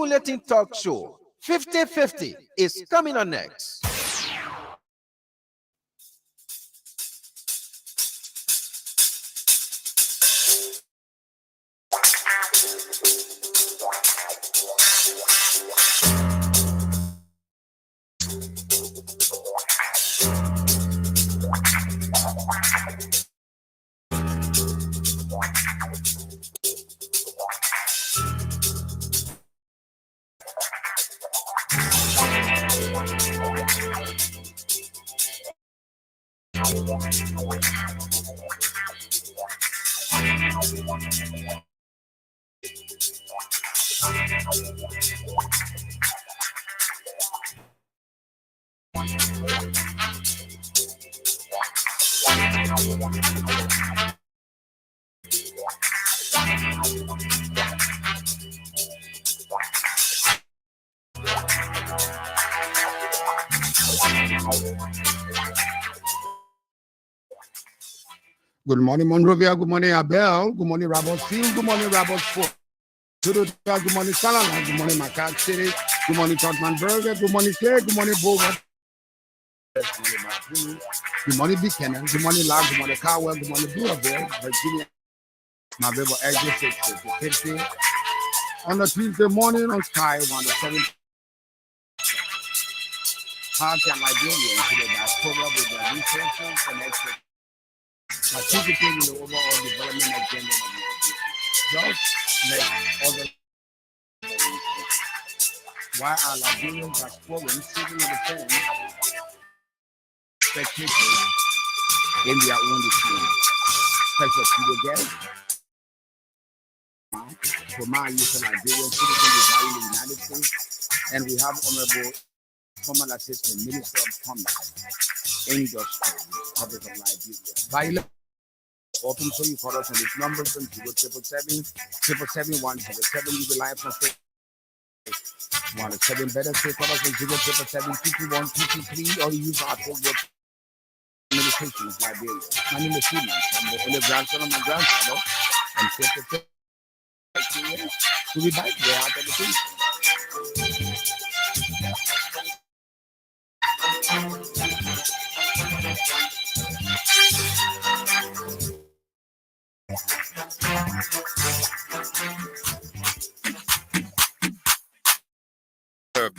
stimulating talk show, 50-50, is coming on next. Good morning, Monrovia. Good morning, Abel. Good morning, Rabot Field. Good morning, Rabot Fort. Good morning, Salana. Good morning, Macaque City. Good morning, Totman Burger. Good morning, Claire. Good morning, Boulevard. Good morning, Buchanan. Good morning, Lag. Good morning, Cowell. Good morning, Blueville, Virginia. My baby exit 50 on a Tuesday morning on Sky 107. How can Liberia into the diaspora with their resources and expertise? Participating in the overall development agenda of the just like other. Why are Liberian diasporans sitting in the fence, spectators in their own display? Special studio guest for my use of Liberian citizen residing in the United States, and we have Honorable Former Assistant Minister of Commerce, Industry, Republic of Liberia. Open so you call us on these numbers and 077-777-177. You be live from 107 better say call us on 077-221-223 or you use our Facebook communications Liberia. My name is Stephen. I'm the only grandson of my grandfather and 50 years to be back there out of the peace.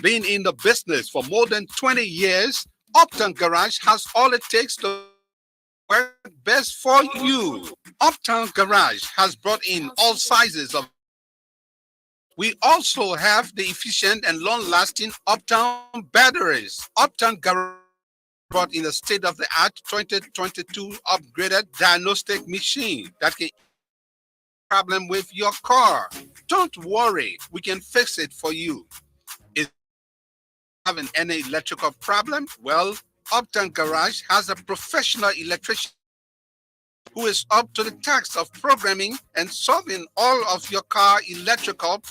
Been in the business for more than 20 years, Uptown Garage has all it takes to work best for you. Uptown Garage has brought in all sizes of. We also have the efficient and long-lasting Uptown batteries. Uptown Garage brought in a state-of-the-art 2022 upgraded diagnostic machine that can problem with your car. Don't worry, we can fix it for you. Having any electrical problem? Well, Uptown Garage has a professional electrician who is up to the task of programming and solving all of your car electrical.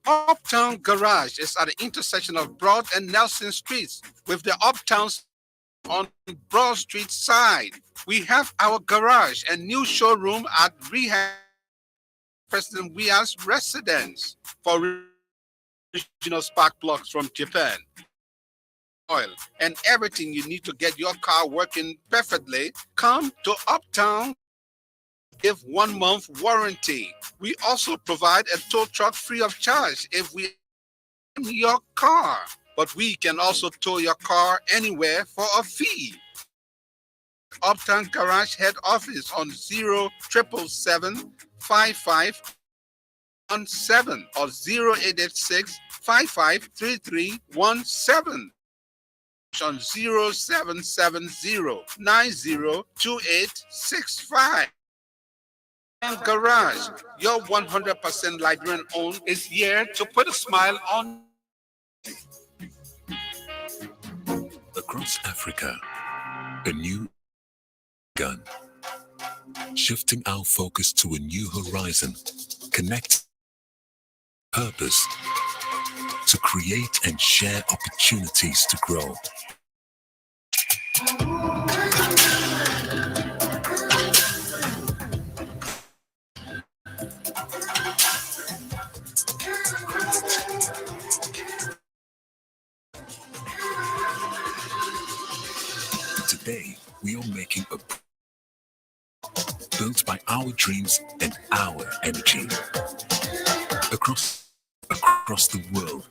Uptown Garage is at the intersection of Broad and Nelson Streets with the Uptown on Broad Street side. We have our garage and new showroom at Rehab President Wia's residence for original spark plugs from Japan, oil, and everything you need to get your car working perfectly. Come to Uptown, give 1 month warranty. We also provide a tow truck free of charge if we own your car, but we can also tow your car anywhere for a fee. Uptown Garage head office on 07775 17 or 0886 553317 on 0770 902865. Garage, your 100% Liberian owned, is here to put a smile on. Across Africa, a new gun, shifting our focus to a new horizon, connect purpose to create and share opportunities to grow. we are making a built by our dreams and our energy. Across the world,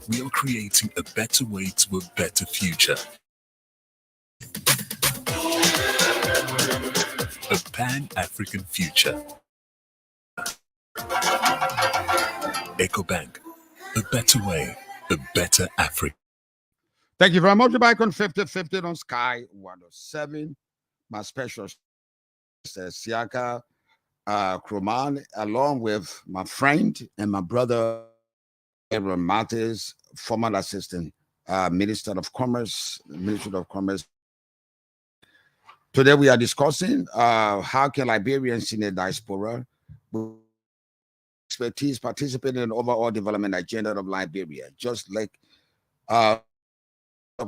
we are creating a better way to a better future. A Pan-African future. EcoBank, a better way, a better Africa. Thank you very much. You're back on 50/50 on Sky 107. My special Siaka Kroman, along with my friend and my brother, Aaron Mattes, former assistant Minister of Commerce. Today we are discussing how can Liberians in the diaspora with expertise participate in the overall development agenda of Liberia, just like of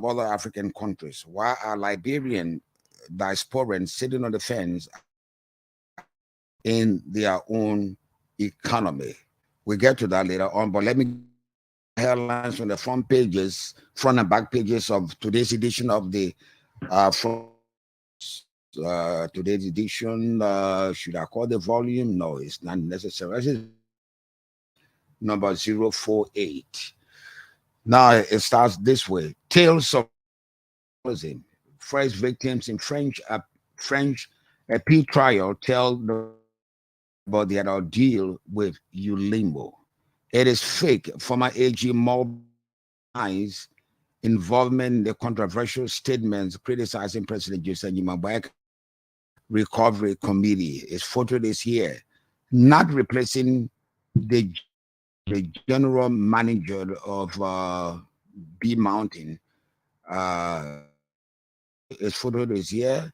other African countries. Why are Liberian diasporans sitting on the fence in their own economy? We'll get to that later on, but let me headlines on the front and back pages of today's edition of the today's edition. Should I call the volume? No, it's not necessary. This is number 048. Now it starts this way: Tales of French victims in French appeal trial tell about their ordeal with Ulimo. It is fake. Former AG Mal's involvement in the controversial statements criticizing President Joseph Nyimabwek Recovery Committee. His photo is here, not replacing the general manager of B Mountain. His photo is here,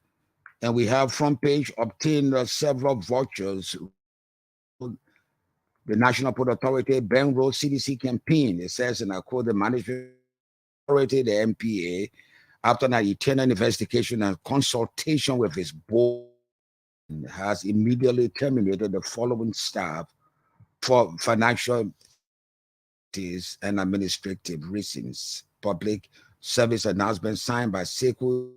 and we have front page obtained several vouchers. The National Port Authority, Ben Road CDC campaign. It says, and I quote, the management authority, the MPA, after an internal investigation and consultation with his board, has immediately terminated the following staff for financial and administrative reasons. Public service announcement signed by Sekou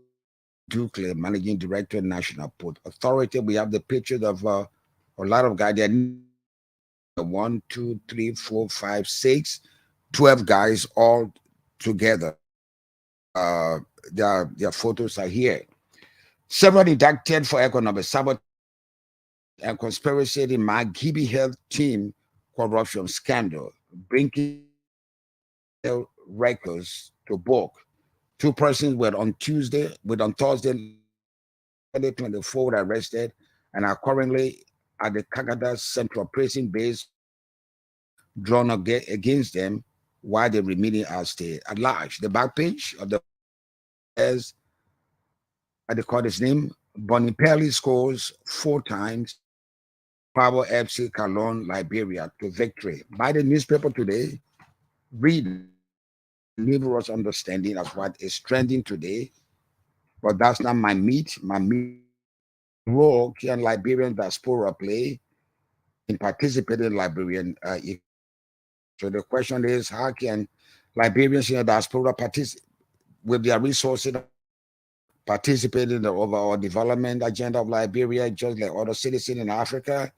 Dukle, Managing Director, National Port Authority. We have the pictures of a lot of guys there. 1, 2, 3, 4, 5, 6, 12 guys all together. Their photos are here. Several indicted for economic sabotage and conspiracy in Magibi Health Team corruption scandal, bringing records to book. 2 persons were on Thursday, 2024 arrested and are currently at the Kagada Central Prison Base drawn against them while they remain at large. The back page of the says, I call his name, Bonipelli scores 4 times Power FC Cologne, Liberia to victory. By the newspaper today, read numerous understanding of what is trending today, but that's not my meat. My meat role can Liberian diaspora play in participating in Liberian so the question is, how can Liberians in the diaspora participate with their resources, participate in the overall development agenda of Liberia, just like other citizens in Africa?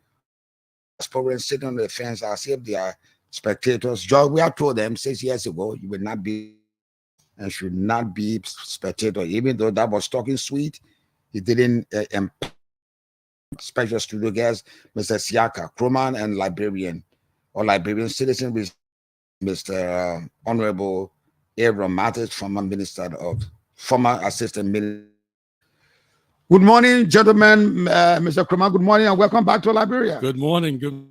Diasporans sitting on the fence as if they are spectators. George, we have told them 6 years ago, you will not be and should not be spectator. Even though that was talking sweet, he didn't special studio guest, Mr. Siaka Kroman, and Liberian citizen with Mr. Honorable Aaron Mattes, former assistant minister. Good morning, gentlemen. Mr. Kroman, good morning and welcome back to Liberia. Good morning. Good.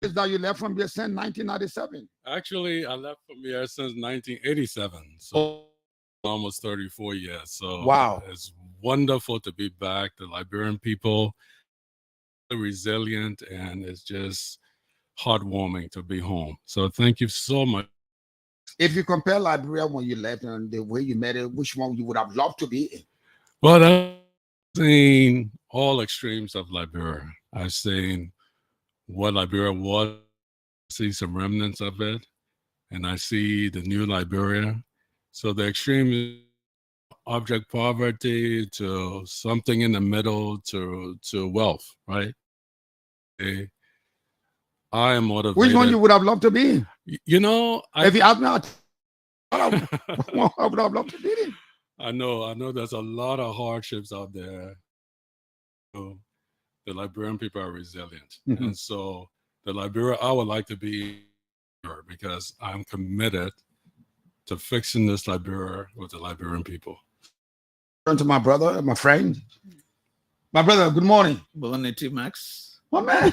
Is that you left from here since 1997? Actually, I left from here since 1987. So almost 34 years. So wow, it's wonderful to be back. The Liberian people are resilient, and it's just heartwarming to be home. So thank you so much. If you compare Liberia when you left and the way you met it, which one you would have loved to be in? Well, I've seen all extremes of Liberia. I've seen what Liberia was, see some remnants of it, and I see the new Liberia. So the extreme object poverty to something in the middle to wealth, right? I am motivated. Which one you would have loved to be? You know, If you ask me, I would have loved to be it. I know there's a lot of hardships out there. The Liberian people are resilient. Mhm. And so the Liberia, I would like to be here because I'm committed to fixing this Liberia with the Liberian people. Turn to my brother, my friend. My brother, good morning. Morning, T-Max. My man,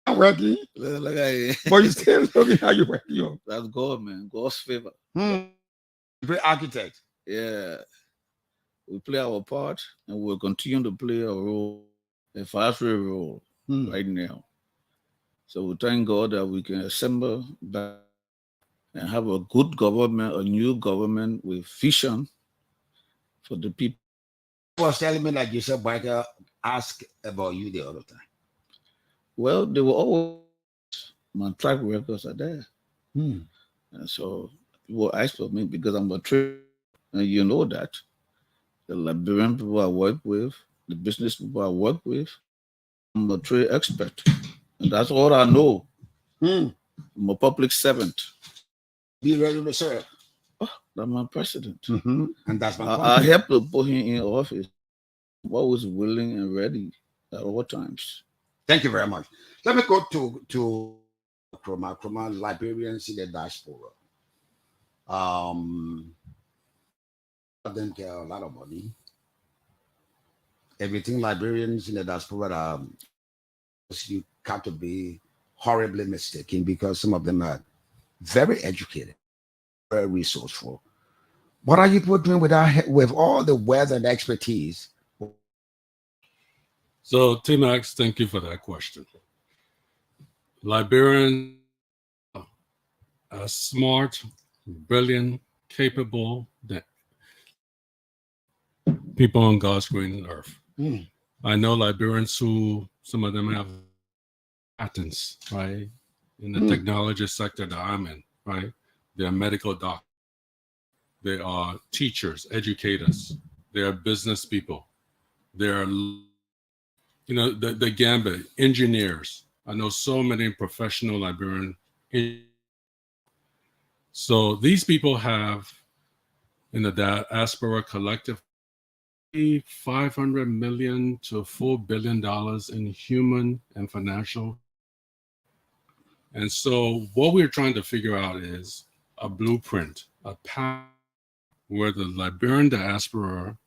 I'm working. Look at you. But you still looking how you working. That's God, man. God's favor. Great architect. Yeah. We play our part and we'll continue to play a role, a fast-way role right now. So we thank God that we can assemble back and have a good government, a new government with vision for the people. You was telling me that Joseph Barker asked about you the other time. Well, they were always, my track records are there. Hmm. And so people ask for me because I'm a trader, and you know that. The Liberian people I work with, the business people I work with, I'm a trade expert. And that's all I know. I'm a public servant. Be ready to serve. Oh, that's my president. And that's my I help to put him in office. I'm always willing and ready at all times. Thank you very much. Let me go to Chroma Liberians in the diaspora. Them get a lot of money. Everything Liberians in the diaspora you got to be horribly mistaken because some of them are very educated, very resourceful. What are you doing with all the wealth and expertise? So, T-Max, thank you for that question. Liberians are smart, brilliant, capable people on God's green earth. I know Liberians who, some of them have patents, right? In the technology sector that I'm in, right? They're medical doctors. They are teachers, educators. They are business people. They're, the gambit, engineers. I know so many professional Liberian. So these people have, in the diaspora collective, $500 million to $4 billion in human and financial. And so what we're trying to figure out is a blueprint, a path where the Liberian diaspora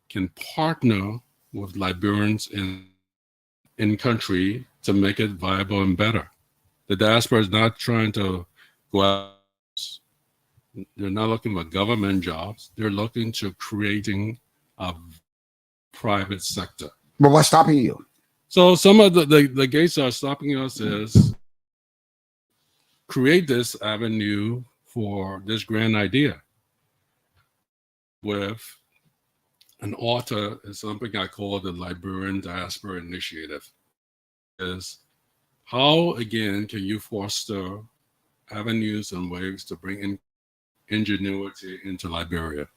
can partner with Liberians in country to make it viable and better. The diaspora is not trying to go out. They're not looking for government jobs. They're looking to creating a private sector. But what's stopping you? So some of the gates that are stopping us is create this avenue for this grand idea with an author is something I call the Liberian Diaspora Initiative. Is how, again, can you foster avenues and ways to bring in ingenuity into Liberia?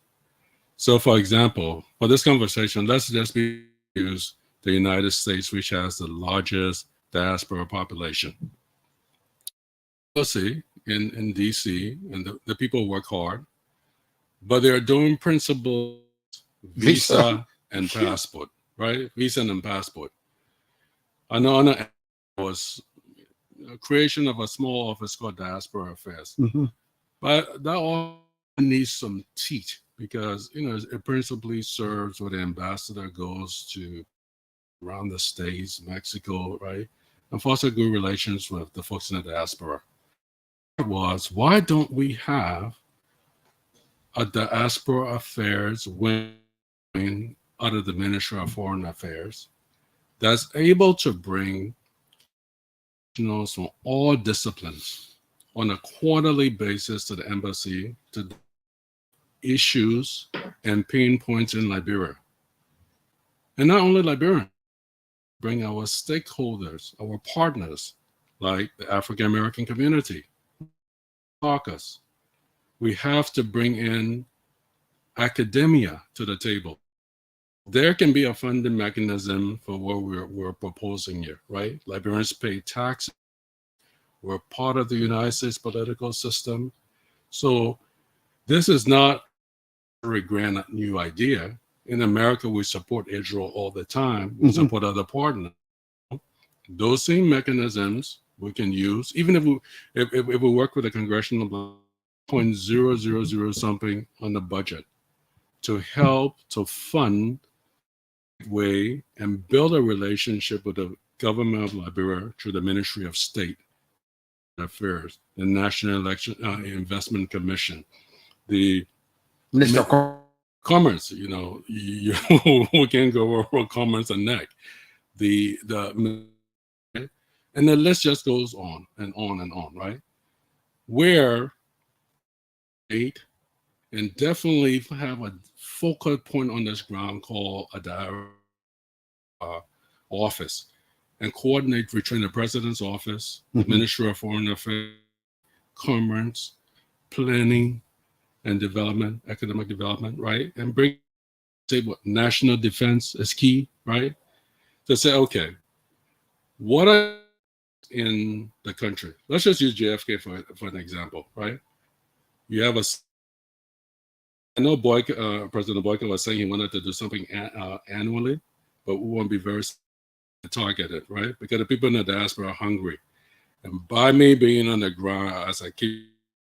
So, for example, for this conversation, let's just use the United States, which has the largest diaspora population. We'll see in DC, and the people work hard, but they're doing principles, visa and passport, right? Visa and passport. Another was a creation of a small office called Diaspora Affairs. But that all needs some teeth because, it principally serves where the ambassador goes to around the States, Mexico, right? And foster good relations with the folks in the diaspora. Why don't we have a Diaspora Affairs wing under the Ministry of Foreign Affairs that's able to bring professionals from all disciplines on a quarterly basis to the embassy to issues and pain points in Liberia. And not only Liberian, bring our stakeholders, our partners, like the African American community, caucus. We have to bring in academia to the table. There can be a funding mechanism for what we're proposing here, right? Liberians pay taxes. We're part of the United States political system. So this is not a grand new idea. In America, we support Israel all the time. We support other partners. Those same mechanisms we can use, even if we work with a congressional 0.000 something on the budget to help to fund way and build a relationship with the government of Liberia through the Ministry of State Affairs, the National Election Investment Commission, the Minister of Commerce. You know, we can go over commerce and neck. And the list just goes on and on and on, right? Where and definitely have a focal point on this ground called a office and coordinate between the president's office, the Ministry of Foreign Affairs, Commerce, Planning and Development, Economic Development, right? And say what national defense is key, right? To say, okay, what are in the country? Let's just use JFK for an example, right? You have I know President Boyko was saying he wanted to do something annually, but we won't be very targeted, right? Because the people in the diaspora are hungry. And by me being on the ground, as I keep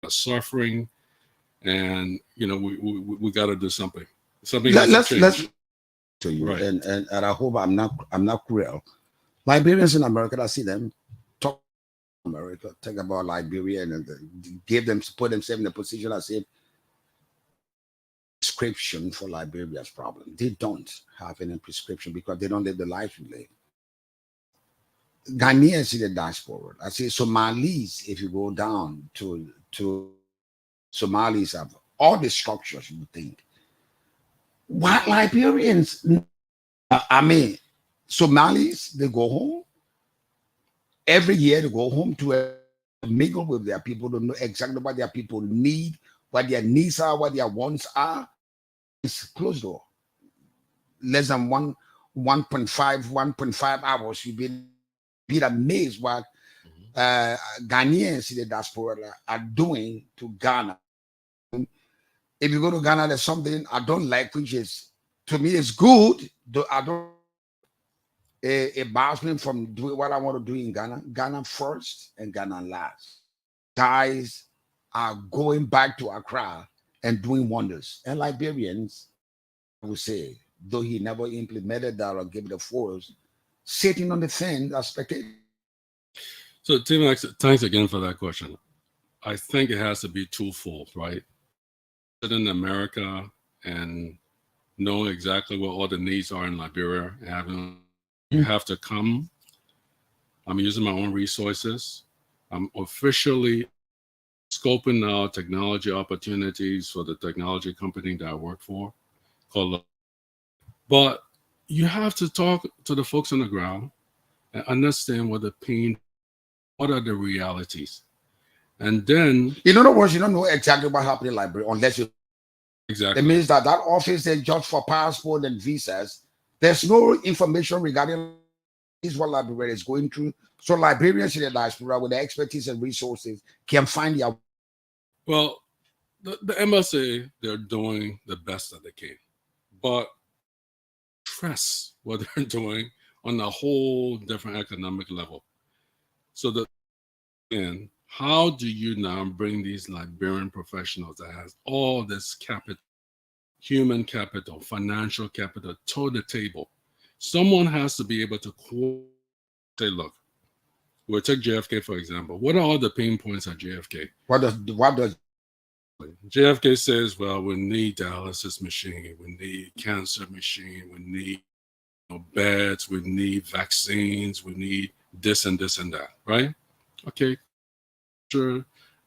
suffering, and we got to do something. let's to you, Right. and I hope I'm not cruel. Liberians in America, I see them talk America, talk about Liberia, and put themselves in a position as if prescription for Liberia's problem. They don't have any prescription because they don't live the life we live. Ghanaians in the diaspora. I say Somalis, if you go down to Somalis have all the structures you would think. What Liberians, Somalis, they go home. Every year they go home to mingle with their people, to know exactly what their people need, what their needs are, what their wants are. It's closed door. Less than 1.5 hours, you've been amazed what Ghanaians in the diaspora are doing to Ghana. If you go to Ghana, there's something I don't like, which is, to me, it's good. I don't bars me from doing what I want to do in Ghana. Ghana first and Ghana last. Guys are going back to Accra and doing wonders. And Liberians, I would say, though he never implemented that or gave it a force, sitting on the fence as spectators. So, Tim, thanks again for that question. I think it has to be twofold, right? In America and know exactly what all the needs are in Liberia. You have to come. I'm using my own resources. I'm officially scoping out technology opportunities for the technology company that I work for. But you have to talk to the folks on the ground and understand what the pain, what are the realities. And then, in other words, you don't know exactly what happened in Liberia unless you. Exactly. It means that office they judge for passport and visas. There's no information regarding what Liberia is going through. So Liberians in the diaspora with the expertise and resources can find their. Well, the MSA, they're doing the best that they can, but stress what they're doing on a whole different economic level. So how do you now bring these Liberian professionals that has all this capital, human capital, financial capital to the table? Someone has to be able to say, look, we'll take JFK for example. What are all the pain points at JFK? What does JFK says, well, we need dialysis machine, we need cancer machine, we need beds, we need vaccines, we need this and this and that, right? Okay.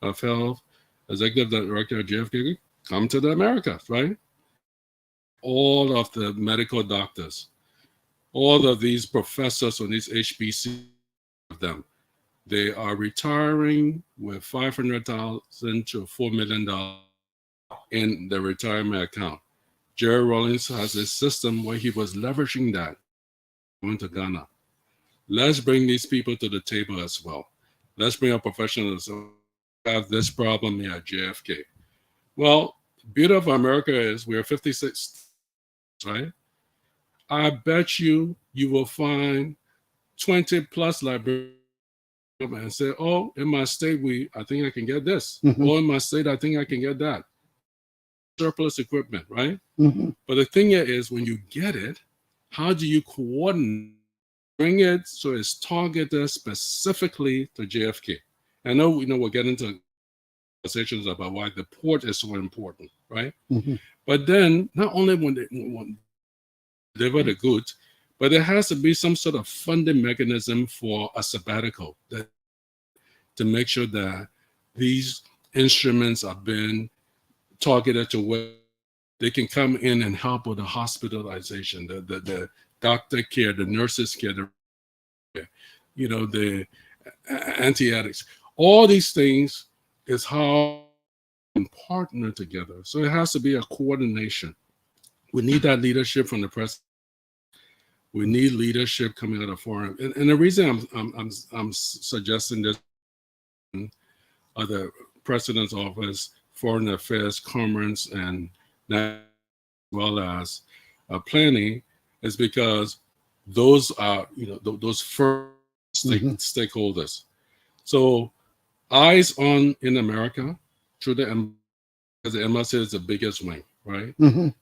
Of Health, Executive Director of JFK, come to the Americas, right? All of the medical doctors, all of these professors on these HBC of them, they are retiring with $500,000 to $4 million in the retirement account. Jerry Rawlings has a system where he was leveraging that going to Ghana. Let's bring these people to the table as well. Let's bring our professionals. We have this problem here at JFK. Well, the beauty of America is we're 56, right? I bet you will find 20 plus Liberians and say, oh, in my state, I think I can get this. Or in my state, I think I can get that. Surplus equipment, right? But the thing is, when you get it, how do you coordinate, bring it so it's targeted specifically to JFK? I know we're getting into conversations about why the port is so important, right? But then not only when they deliver the goods, but there has to be some sort of funding mechanism for a sabbatical to make sure that these instruments are being targeted to where they can come in and help with the hospitalization, the doctor care, the nurses care, the anti-addicts. All these things is how we can partner together. So it has to be a coordination. We need that leadership from the president. We need leadership coming out of foreign. And the reason I'm suggesting this, the president's office, foreign affairs, commerce, and as well as planning, is because those are those first stakeholders. So eyes on in America through the embassy, because the embassy is the biggest wing, right?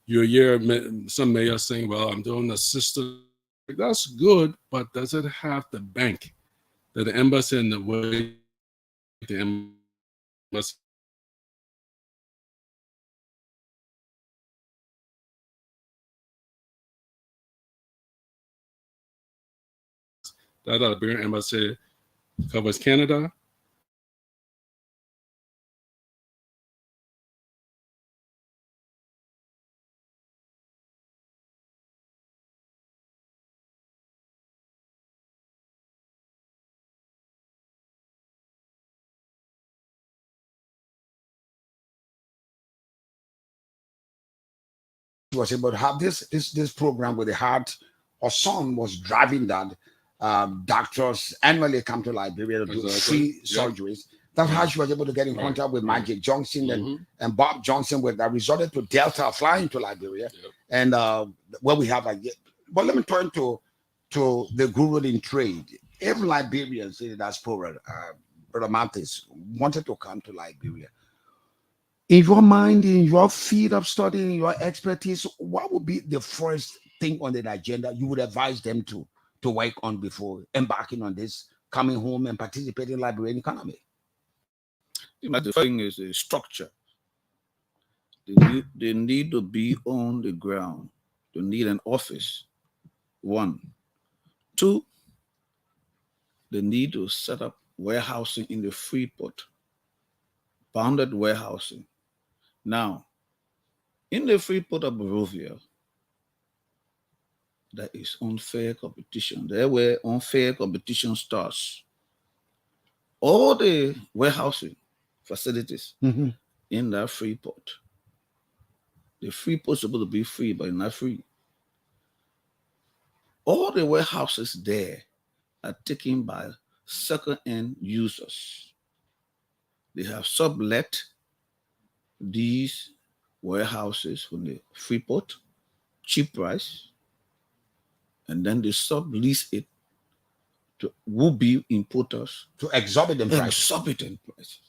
You hear some mayors saying, well, I'm doing the system. That's good, but does it have the bank that the embassy and the way the embassy that the Liberian embassy covers Canada, was able to have this program with the heart. Her son was driving that. Doctors annually come to Liberia to do free surgeries. That's how she was able to get in contact with Magic Johnson and Bob Johnson, that resorted to Delta flying to Liberia. And where we have but let me turn to the guru in trade. If Liberians in the diaspora, Brother Mathis, wanted to come to Liberia, in your mind, in your field of study, in your expertise, what would be the first thing on the agenda you would advise them to work on before embarking on this, coming home and participating in the Liberian economy? The first thing is a structure. They need to be on the ground. They need an office. 1. 2, they need to set up warehousing in the free port, bounded warehousing. Now, in the free port of Monrovia, there is unfair competition. There where unfair competition starts. All the warehousing facilities in that free port, the free port is supposed to be free, but not free. All the warehouses there are taken by second-hand users. They have sublet these warehouses from the free port, cheap price, and then they sublease it to would-be importers to exorbitant prices.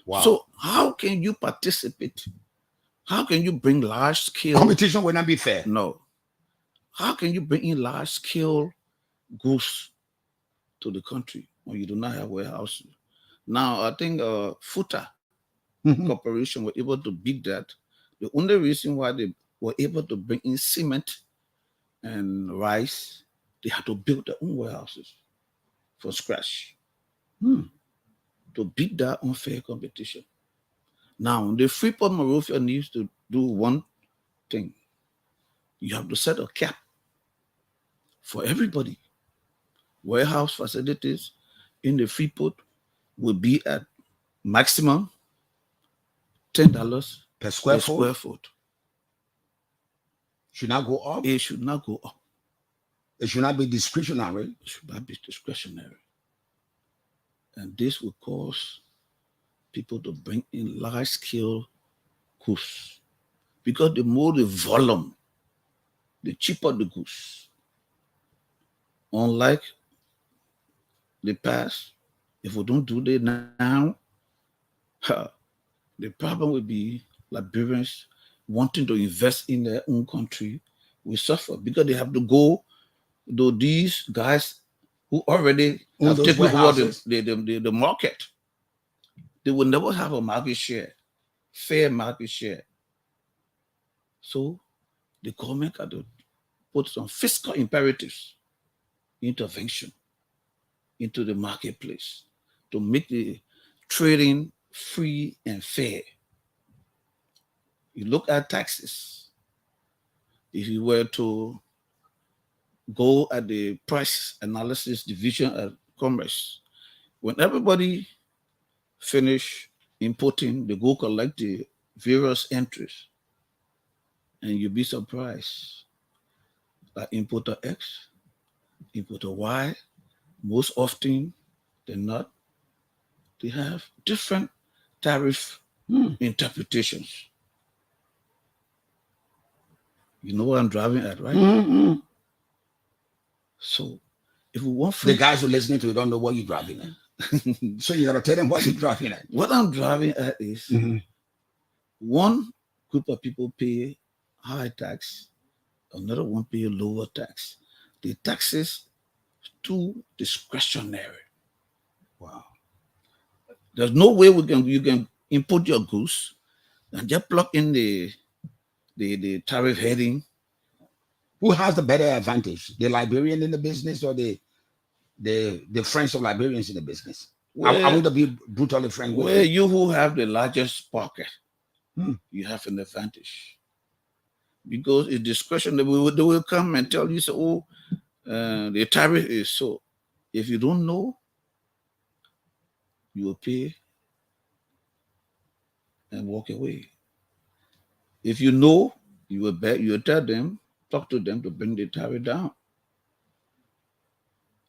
Wow. So how can you participate? How can you bring large-scale competition? Will not be fair. No. How can you bring in large-scale goods to the country when you do not have warehouses? Now, I think Futa Corporation were able to beat that. The only reason why they were able to bring in cement and rice, they had to build their own warehouses from scratch to beat that unfair competition. Now, the Freeport Monrovia needs to do one thing. You have to set a cap for everybody. Warehouse facilities in the Freeport will be at maximum $10 per square per foot square foot. should not go up. It should not go up. It should not be discretionary. It should not be discretionary. And this will cause people to bring in large-scale goods. Because the more the volume, the cheaper the goods. Unlike the past, if we don't do that now, the problem will be Liberians wanting to invest in their own country will suffer because they have to go to these guys who already have taken over the market. They will never have a market share, fair market share. So the government got to put some fiscal imperatives, intervention into the marketplace to make the trading free and fair. You look at taxes. If you were to go at the price analysis division at Commerce, when everybody finish importing, they go collect the various entries, and you'll be surprised that importer X, importer Y, most often than not, they have different tariff interpretations. You know what I'm driving at, right? Mm-hmm. So if we want the guys who are listening to it don't know what you're driving at. So you gotta tell them what you're driving at. What I'm driving at is one group of people pay high tax, another one pay lower tax. The taxes too discretionary. Wow. There's no way you can import your goods and just plug in the tariff heading. Who has the better advantage? The Liberian in the business or the friends of Liberians in the business? I want to be brutally frank with you. You who have the largest pocket, you have an advantage. Because it's discretion. They will come and tell you, so, the tariff is so. If you don't know, you will pay and walk away. If you know, you will tell them, talk to them to bring the tariff down.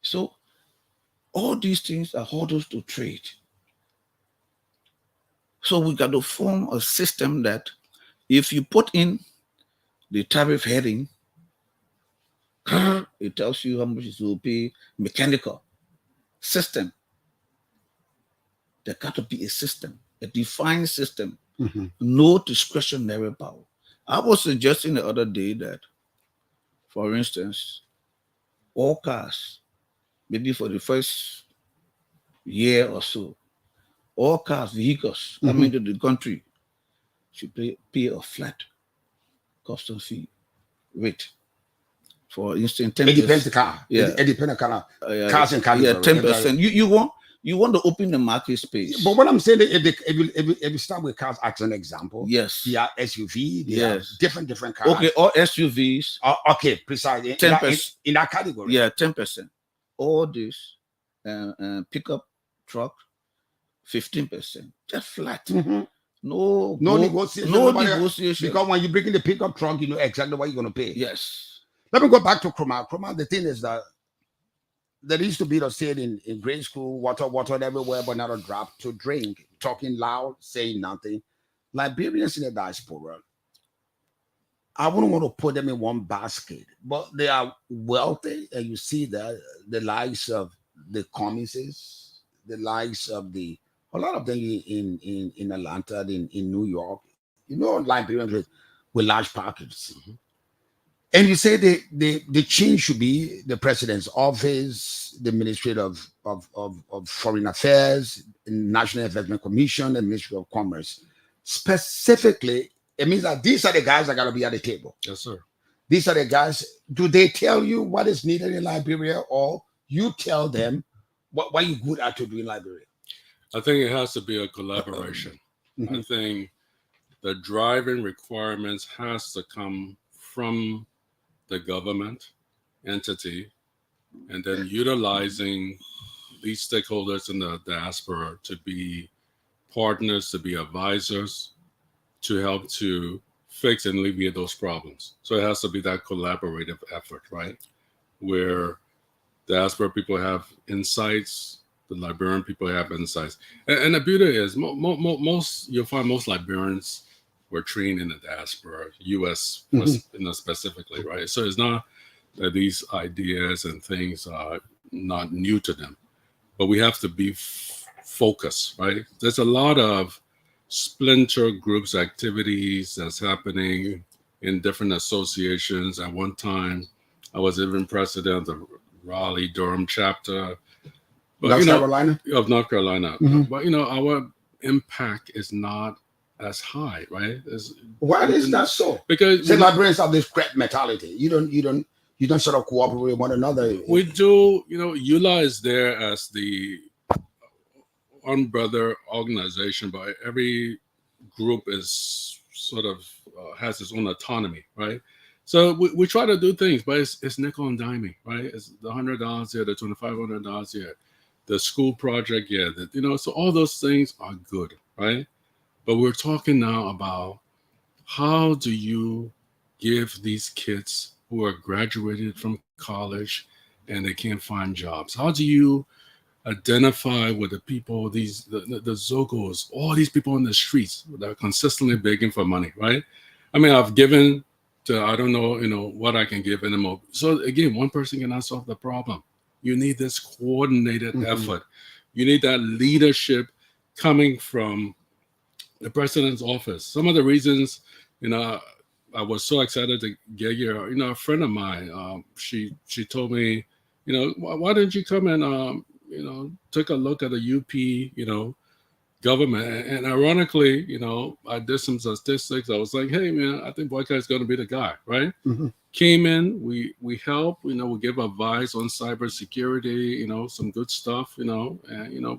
So all these things are hurdles to trade. So we got to form a system that if you put in the tariff heading, it tells you how much it will pay. Mechanical system. There got to be a system, a defined system, no discretionary power. I was suggesting the other day that, for instance, all cars, maybe for the first year or so, all cars, vehicles coming to the country should pay a flat custom fee rate. For instance, 10%. It depends the car. Yeah. It depends on kind of cars and cars. Yeah, 10%. You want to open the market space. But what I'm saying, if you start with cars as an example, yes, they are SUV, they are different cars. Okay, all SUVs. Okay, precisely. 10% in that category. Yeah, 10%. All this pickup truck, 15%. Just flat. No negotiation. No negotiation. Because when you bring in the pickup truck, you know exactly what you're going to pay. Yes. Let me go back to Kroma. Kroma, the thing is that there used to be the saying in grade school, water everywhere, but not a drop to drink. Talking loud, saying nothing. Liberians in the diaspora, I wouldn't want to put them in one basket, but they are wealthy, and you see that the likes of the communists, the likes of a lot of them in Atlanta, in New York, you know, Liberians with large pockets. And you say the change should be the president's office, the Ministry of Foreign Affairs, National Investment Commission, and Ministry of Commerce. Specifically, it means that these are the guys that got to be at the table. Yes, sir. These are the guys. Do they tell you what is needed in Liberia, or you tell them what you good at to do in Liberia? I think it has to be a collaboration. I think the driving requirements has to come from the government entity, and then utilizing these stakeholders in the diaspora to be partners, to be advisors, to help to fix and alleviate those problems. So it has to be that collaborative effort, right? Where diaspora people have insights, the Liberian people have insights. And the beauty is most you'll find most Liberians were trained in the diaspora, US specifically, right? So it's not that these ideas and things are not new to them, but we have to be focused, right? There's a lot of splinter groups activities that's happening in different associations. At one time, I was even president of Raleigh Durham chapter, but North Carolina? Of North Carolina. But our impact is not as high, right? Why is that so? Because Liberians have this crap mentality. You don't sort of cooperate with one another. We do, EULA is there as the umbrella organization, but every group is sort of has its own autonomy, right? So we try to do things, but it's nickel and diming, right? It's the $100 here, the $2,500 here, the school project, yeah, so all those things are good, right? But we're talking now about how do you give these kids who are graduated from college and they can't find jobs? How do you identify with the people, the Zogos, all these people in the streets that are consistently begging for money, right? I mean, I've given to, I don't know, what I can give anymore. So again, one person cannot solve the problem. You need this coordinated effort. You need that leadership coming from the president's office. Some of the reasons, I was so excited to get here. A friend of mine, she told me, why didn't you come and, take a look at the UP, government. And ironically, I did some statistics. I was like, hey, man, I think Boyka is going to be the guy, right? Came in, we help, we give advice on cybersecurity, some good stuff, and,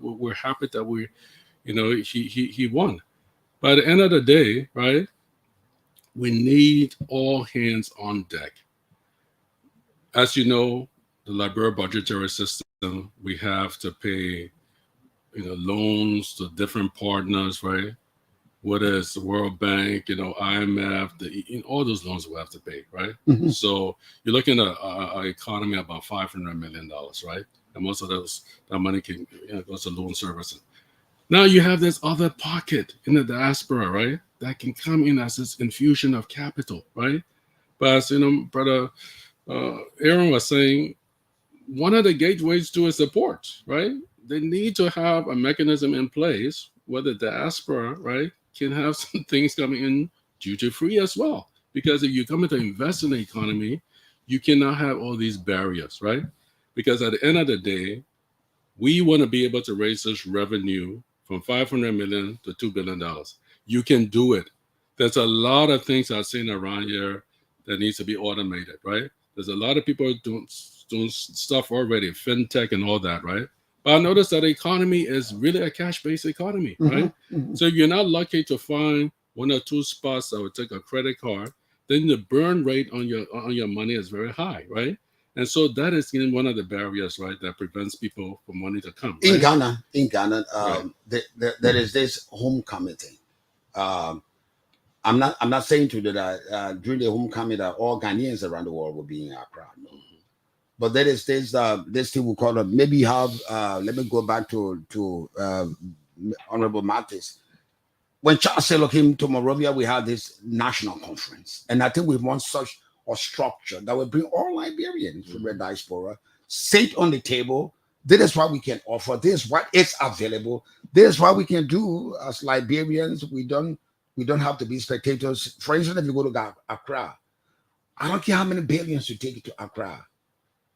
we're happy that he won. By the end of the day, right, we need all hands on deck. As you know, the Liberia budgetary system, we have to pay, loans to different partners, right? Whether it's the World Bank, IMF, all those loans we have to pay, right? So you're looking at an economy about $500 million, right? And most of that money can goes to loan servicing. Now you have this other pocket in the diaspora, right? That can come in as this infusion of capital, right? But as Brother Aaron was saying, one of the gateways to support, right? They need to have a mechanism in place where the diaspora, right, can have some things coming in duty-free as well. Because if you come in to invest in the economy, you cannot have all these barriers, right? Because at the end of the day, we want to be able to raise this revenue from $500 million to $2 billion. You can do it. There's a lot of things I've seen around here that needs to be automated, right? There's a lot of people doing stuff already, fintech and all that, right? But I noticed that the economy is really a cash-based economy, right? So if you're not lucky to find one or two spots that would take a credit card, then the burn rate on your money is very high, right? And so that is one of the barriers, right, that prevents people from wanting to come. Right? In Ghana, Right. there is this homecoming thing. I'm not saying to you that during the homecoming that all Ghanaians around the world will be in Accra. No. But there is this thing we call it. Maybe you have. Let me go back to Honorable Mathis. When Charles Taylor came to Monrovia, we had this national conference, and I think we want such a structure that would bring all Liberians from the diaspora, sit on the table. This is what we can offer. This is what is available. This is what we can do as Liberians. We don't have to be spectators. For instance, if you go to Accra, I don't care how many billions you take it to Accra.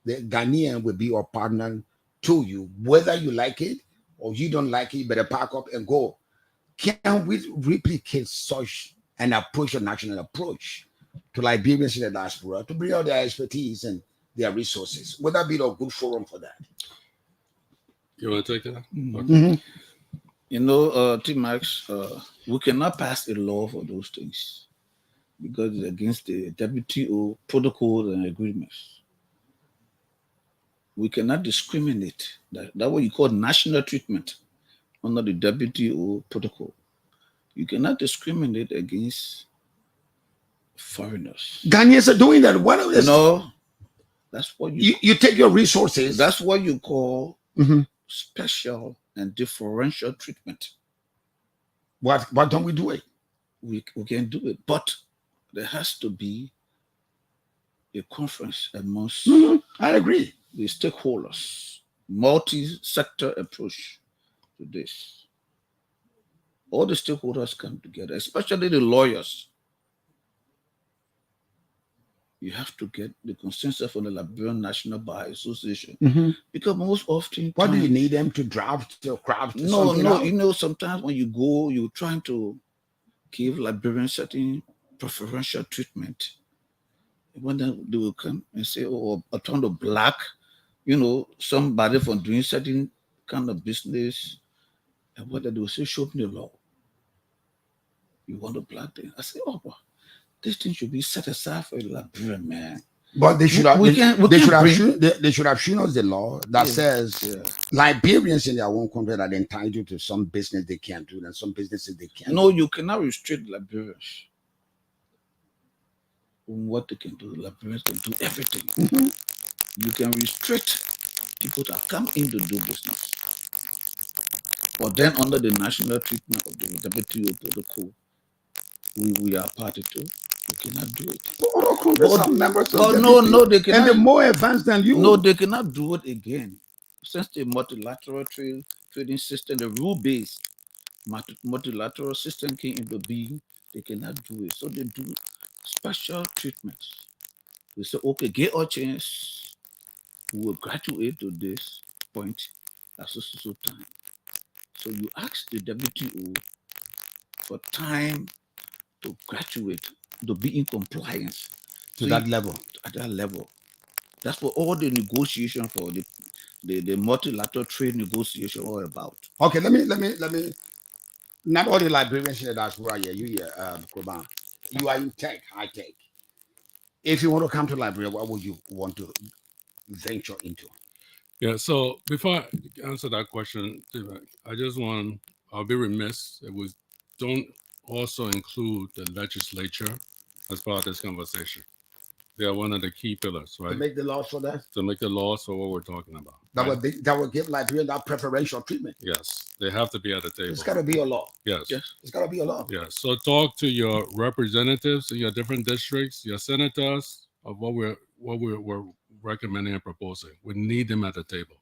The Ghanaian will be your partner to you, whether you like it or you don't like it. You better pack up and go. Can we replicate such an approach, a national approach, to Liberians in the diaspora to bring out their expertise and their resources? Would that be a good forum for that? You want to take that? Okay. T-Max, we cannot pass a law for those things because it's against the WTO protocols and agreements. We cannot discriminate. That's what you call national treatment under the WTO protocol. You cannot discriminate against foreigners. Ghanaians are doing that. What is No, that's what you take your resources. That's what you call Mhm. special and differential treatment. Why don't we do it? We can do it, but there has to be a conference amongst I agree. the stakeholders, multi-sector approach to this. All the stakeholders come together, especially the lawyers. You have to get the consensus from the Liberian National Bar Association, because most often, What do you need them to draft or craft? No, you know, sometimes when you go, you're trying to give Liberians certain preferential treatment. When they will come and say, "Oh, a ton of black," you know, somebody from doing certain kind of business, and what they will say, "Show me the law. You want a black thing?" I say, "Oh, well, this thing should be set aside for a Liberian man." But they should have. We They should have shown us the law that says Yeah. Liberians in their own country are entitled to some business they can't do, and some businesses they can't. No, you cannot restrict Liberians on what they can do. Liberians can do everything. You can restrict people that come in to do business. But then under the national treatment of the WTO protocol, we are party to. We cannot do it. No, they cannot. And they're more advanced than you. No, they cannot do it again. Since the multilateral trading system, the rule-based multilateral system came into being, they cannot do it. So they do special treatments. They say, okay, get our chance. We will graduate to this point at so time. So you ask the WTO for time to graduate, to be in compliance to that level. At that level. That's what all the negotiation for the multilateral trade negotiation all about. Okay, let me. Not all the Liberians here that's where you here, Koban. You are in tech, high tech. If you want to come to Liberia, what would you want to venture into? Yeah, so before I answer that question, I'll be remiss if we don't also include the legislature as part of this conversation. They are one of the key pillars, right? To make the laws for that? To make the laws for what we're talking about. That would give Liberia that preferential treatment. Yes, they have to be at the table. It's got to be a law. Yes. It's got to be a law. Yes. So talk to your representatives in your different districts, your senators, of what we're recommending and proposing. We need them at the table.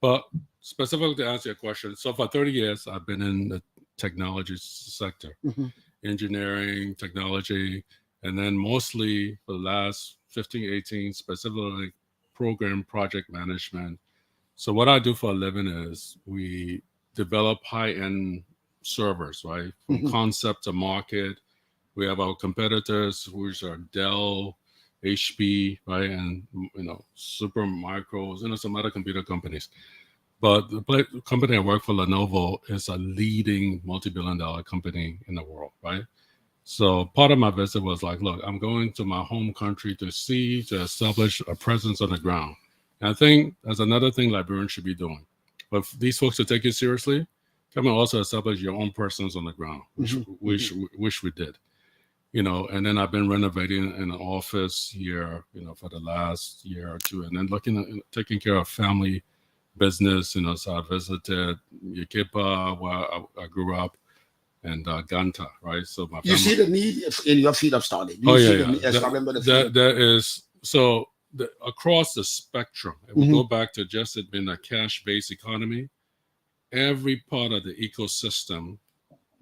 But specifically to answer your question, so for 30 years, I've been in the technology sector, engineering, technology, and then mostly for the last 15, 18, specifically program project management. So what I do for a living is we develop high-end servers, right? From concept to market. We have our competitors, which are Dell, HP, right? And, Super Micros, some other computer companies. But the company I work for, Lenovo, is a leading multi-billion-dollar company in the world, right? So part of my visit was like, look, I'm going to my home country to establish a presence on the ground. And I think that's another thing Liberians should be doing. But if these folks to take it seriously, come and also establish your own presence on the ground, which we did. And then I've been renovating an office here, for the last year or two, and then taking care of family business, so I visited Yekepa, where I grew up, and Ganta, right? So my family, you see the need in your field of study. Across the spectrum, if we go back to just it being a cash-based economy, every part of the ecosystem,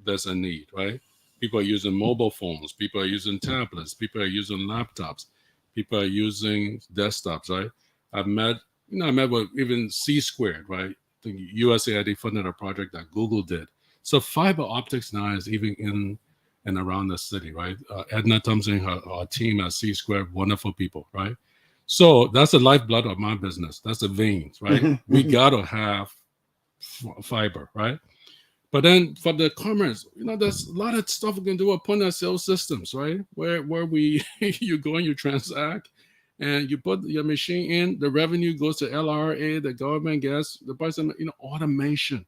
there's a need, right? People are using mobile phones. People are using tablets. People are using laptops. People are using desktops, right? I met with even C-Squared, right? The USAID funded a project that Google did. So fiber optics now is even in and around the city, right? Edna Thompson, her team at C-Squared, wonderful people, right? So that's the lifeblood of my business. That's the veins, right? We got to have fiber, right? But then for the commerce, there's a lot of stuff we can do with point of sale systems, right? Where you go and you transact and you put your machine in, the revenue goes to LRA, the government gets the price of, automation.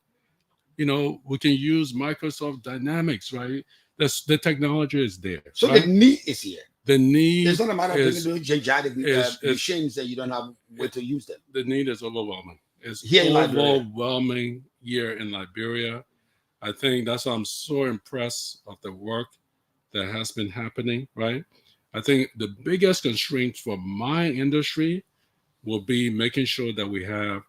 we can use Microsoft Dynamics, right? The technology is there. So right? the need is here. The need It's not a matter of bringing is, those gigantic is machines that you don't have way to use them. the need is overwhelming. It's Here in Liberia. overwhelming here in Liberia. I think that's why I'm so impressed of the work that has been happening, right? I think the biggest constraint for my industry will be making sure that we have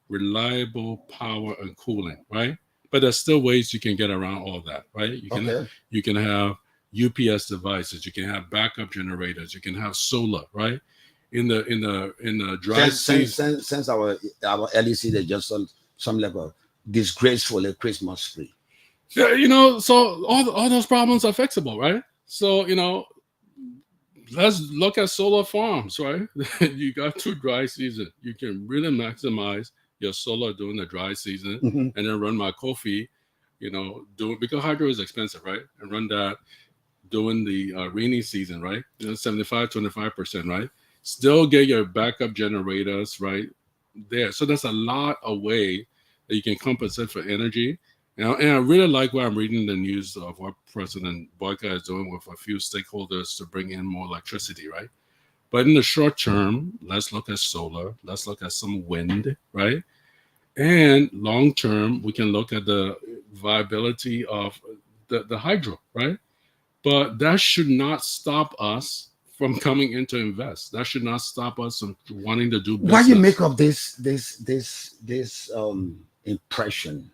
reliable power and cooling, right? But there's still ways you can get around all that, right? You can have UPS devices, you can have backup generators, you can have solar, right? In the dry season. Since our LEC, they just some level disgraceful Christmas tree. Yeah, so all those problems are fixable, right? So let's look at solar farms, right? You got 2 dry seasons. You can really maximize your solar during the dry season, and then run my coffee, because hydro is expensive, right? And run that during the rainy season, right? 75-25%, right? Still get your backup generators, right? There. So there's a lot of way that you can compensate for energy. And I really like what I'm reading the news of what President Boyka is doing with a few stakeholders to bring in more electricity, right? But in the short term, let's look at solar. Let's look at some wind, right? And long term, we can look at the viability of the hydro, right? But that should not stop us from coming in to invest. That should not stop us from wanting to do business. Why you make of this impression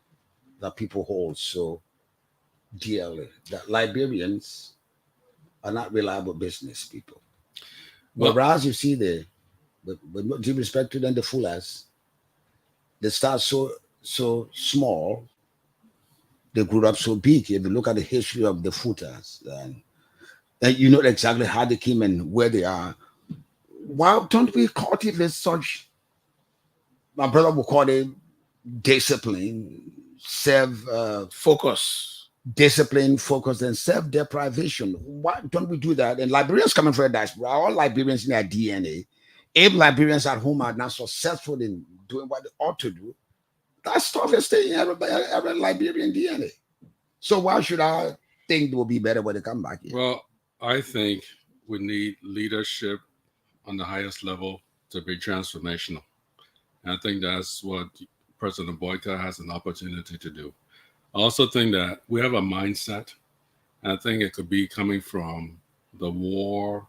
that people hold so dearly, that Liberians are not reliable business people? Whereas you see but no due respect to them, the foolers, they start so small, they grew up so big. If you look at the history of the footers, and you know exactly how they came and where they are. Why don't we cultivate such, my brother would call it discipline, focus, and self-deprivation? Why don't we do that? And Liberians coming from a diaspora, all Liberians in their DNA. If Liberians at home are not successful in doing what they ought to do, that stuff is staying in every Liberian DNA. So why should I think it will be better when they come back here? Well, I think we need leadership on the highest level to be transformational. And I think that's what President Boyka has an opportunity to do. I also think that we have a mindset, and I think it could be coming from the war.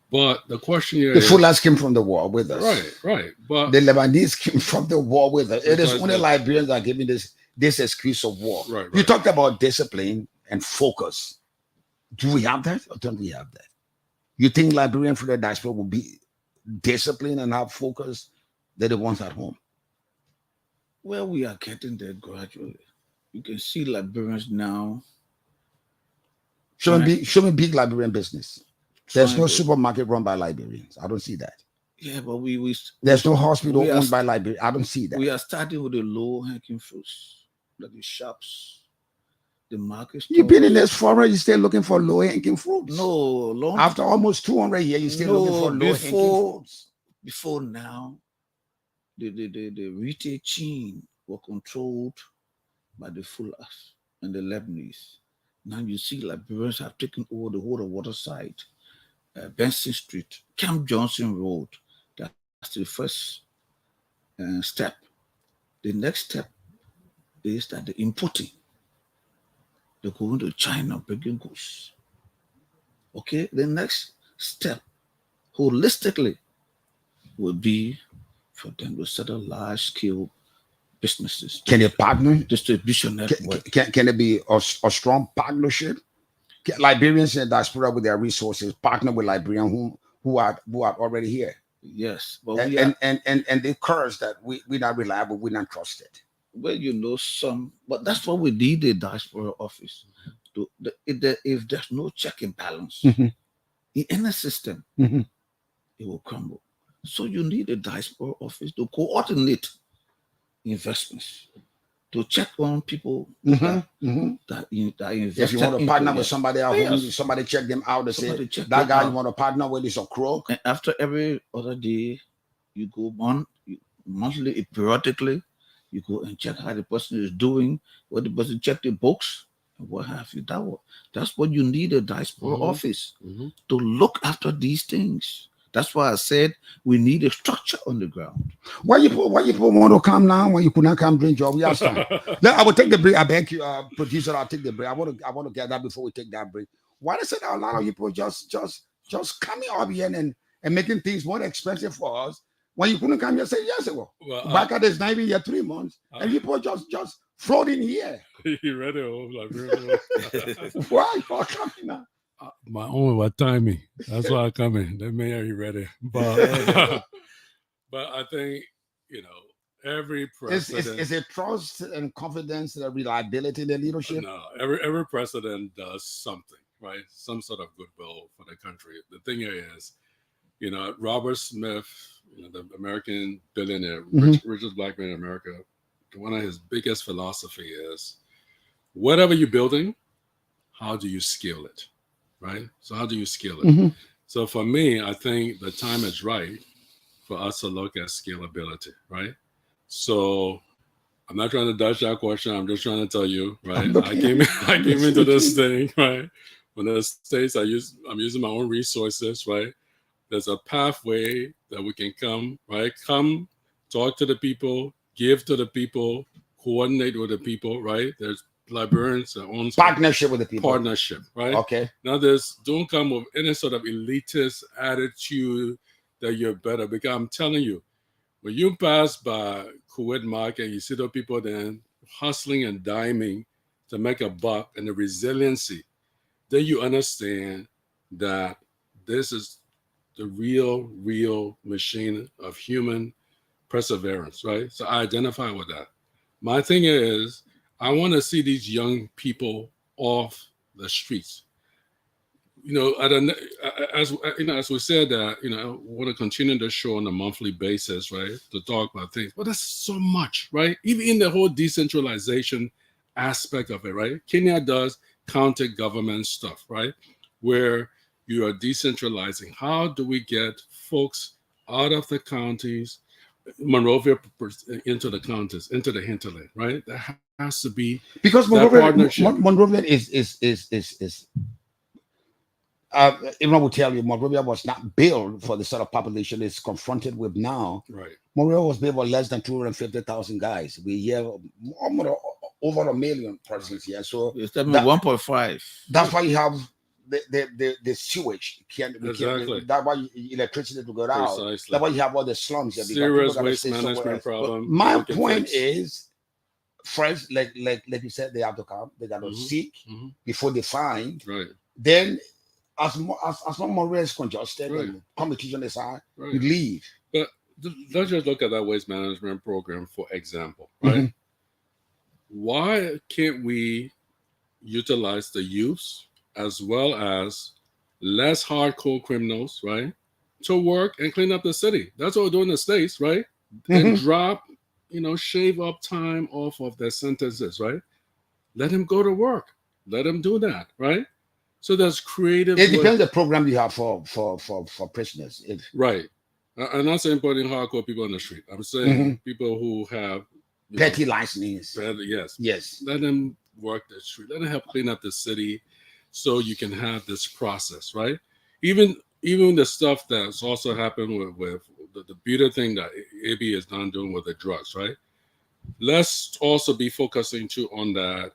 But the question here is... The Fulans came from the war with us. Right. But the Lebanese came from the war with us. It is only Liberians that are giving this excuse of war. Right. You talked about discipline and focus. Do we have that or don't we have that? You think Liberian for the diaspora will be disciplined and have focus than the ones at home? Well, we are getting there gradually. You can see Liberians now. Show me big Liberian business. There's no supermarket run by Liberians. I don't see that. Yeah, but there's no hospital owned by Liberians. I don't see that. We are starting with the low-hanging fruits, like the shops, the markets. You've been in this forum, you're still looking for low-hanging fruits. No, after almost 200 years, you're still looking for low-hanging fruits. Before now, the retail chain were controlled by the Fullers and the Lebanese. Now you see Liberians have taken over the whole of Waterside, Benson Street, Camp Johnson Road. That's the first step. The next step is that the importing. They're going to China, bringing goods. Okay, the next step, holistically, will be for them to set up large-scale businesses. Can they partner? Distribution network. Can it be a strong partnership? Can Liberians in the diaspora with their resources partner with Liberians who are already here? Yes, but and they curse that we're not reliable, we're not trusted. Well, some, but that's what we need a diaspora office. If there's no check and balance in any system, it will crumble. So you need a diaspora office to coordinate investments, to check on people that invest. If you want to partner with somebody else, somebody check them out and say, that guy you want to partner with is a crook. And after every other day, you go monthly, periodically, You go and check how the person is doing, what the person check the books, and what have you. That's what you need a diaspora office to look after these things. That's why I said we need a structure on the ground. Why you people want to come now when you could not come during job? We have time. I will take the break. I beg you, producer. I'll take the break. I want to get that before we take that break. Why they said a lot of people just coming up here and making things more expensive for us when you couldn't come here say years ago. Well, back at this 9 year 3 months, and people just floating here. You ready? Why you coming now? My own what timing. That's why I come in. They may are ready, but but I think every president is it trust and confidence and reliability in the leadership. No, every president does something, right? Some sort of goodwill for the country. The thing is, Robert Smith, the American billionaire, richest black man in America. One of his biggest philosophy is, whatever you're building, how do you scale it? Right? So how do you scale it? So for me, I think the time is right for us to look at scalability, right? So I'm not trying to dodge that question. I'm just trying to tell you, right? I came into this thing, right? When the States, I'm using my own resources, right? There's a pathway that we can come, right? Come, talk to the people, give to the people, coordinate with the people, right? There's Liberians that own partnership with the people. Partnership, right? Okay. Now, don't come with any sort of elitist attitude that you're better. Because I'm telling you, when you pass by Kuwait Market, you see the people then hustling and diming to make a buck, and the resiliency, then you understand that this is the real machine of human perseverance, right? So I identify with that. My thing is, I want to see these young people off the streets. As we said that, I want to continue the show on a monthly basis, right? To talk about things. But that's so much, right? Even in the whole decentralization aspect of it, right? Kenya does county government stuff, right? Where you are decentralizing. How do we get folks out of the counties, Monrovia into the counties, into the hinterland, right? That has to be because Monrovia is everyone will tell you Monrovia was not built for the sort of population it's confronted with now. Right. Monrovia was built for less than 250,000 guys. We hear almost over 1 million persons here. So it's 1.5. That's why you have the sewage. Exactly. That's why electricity to go out. That's why you have all the slums here. Serious waste management problem. My point is, first, like you said, they have to come. They got to seek before they find. Right. Then, as Monrovia is congested and competition is high, you leave. But let's just look at that waste management program, for example, right? Why can't we utilize the youths as well as less hardcore criminals, right, to work and clean up the city? That's what we're doing in the States, right? And drop, shave up time off of their sentences, right? Let them go to work. Let them do that, right? So there's creative. It depends on the program you have for prisoners. Right. I'm not saying putting hardcore people on the street. I'm saying people who have petty licenses. Yes. Let them work the street. Let them help clean up the city, so you can have this process, right? Even the stuff that's also happened with the beauty thing that AB is not doing with the drugs, right? Let's also be focusing too on that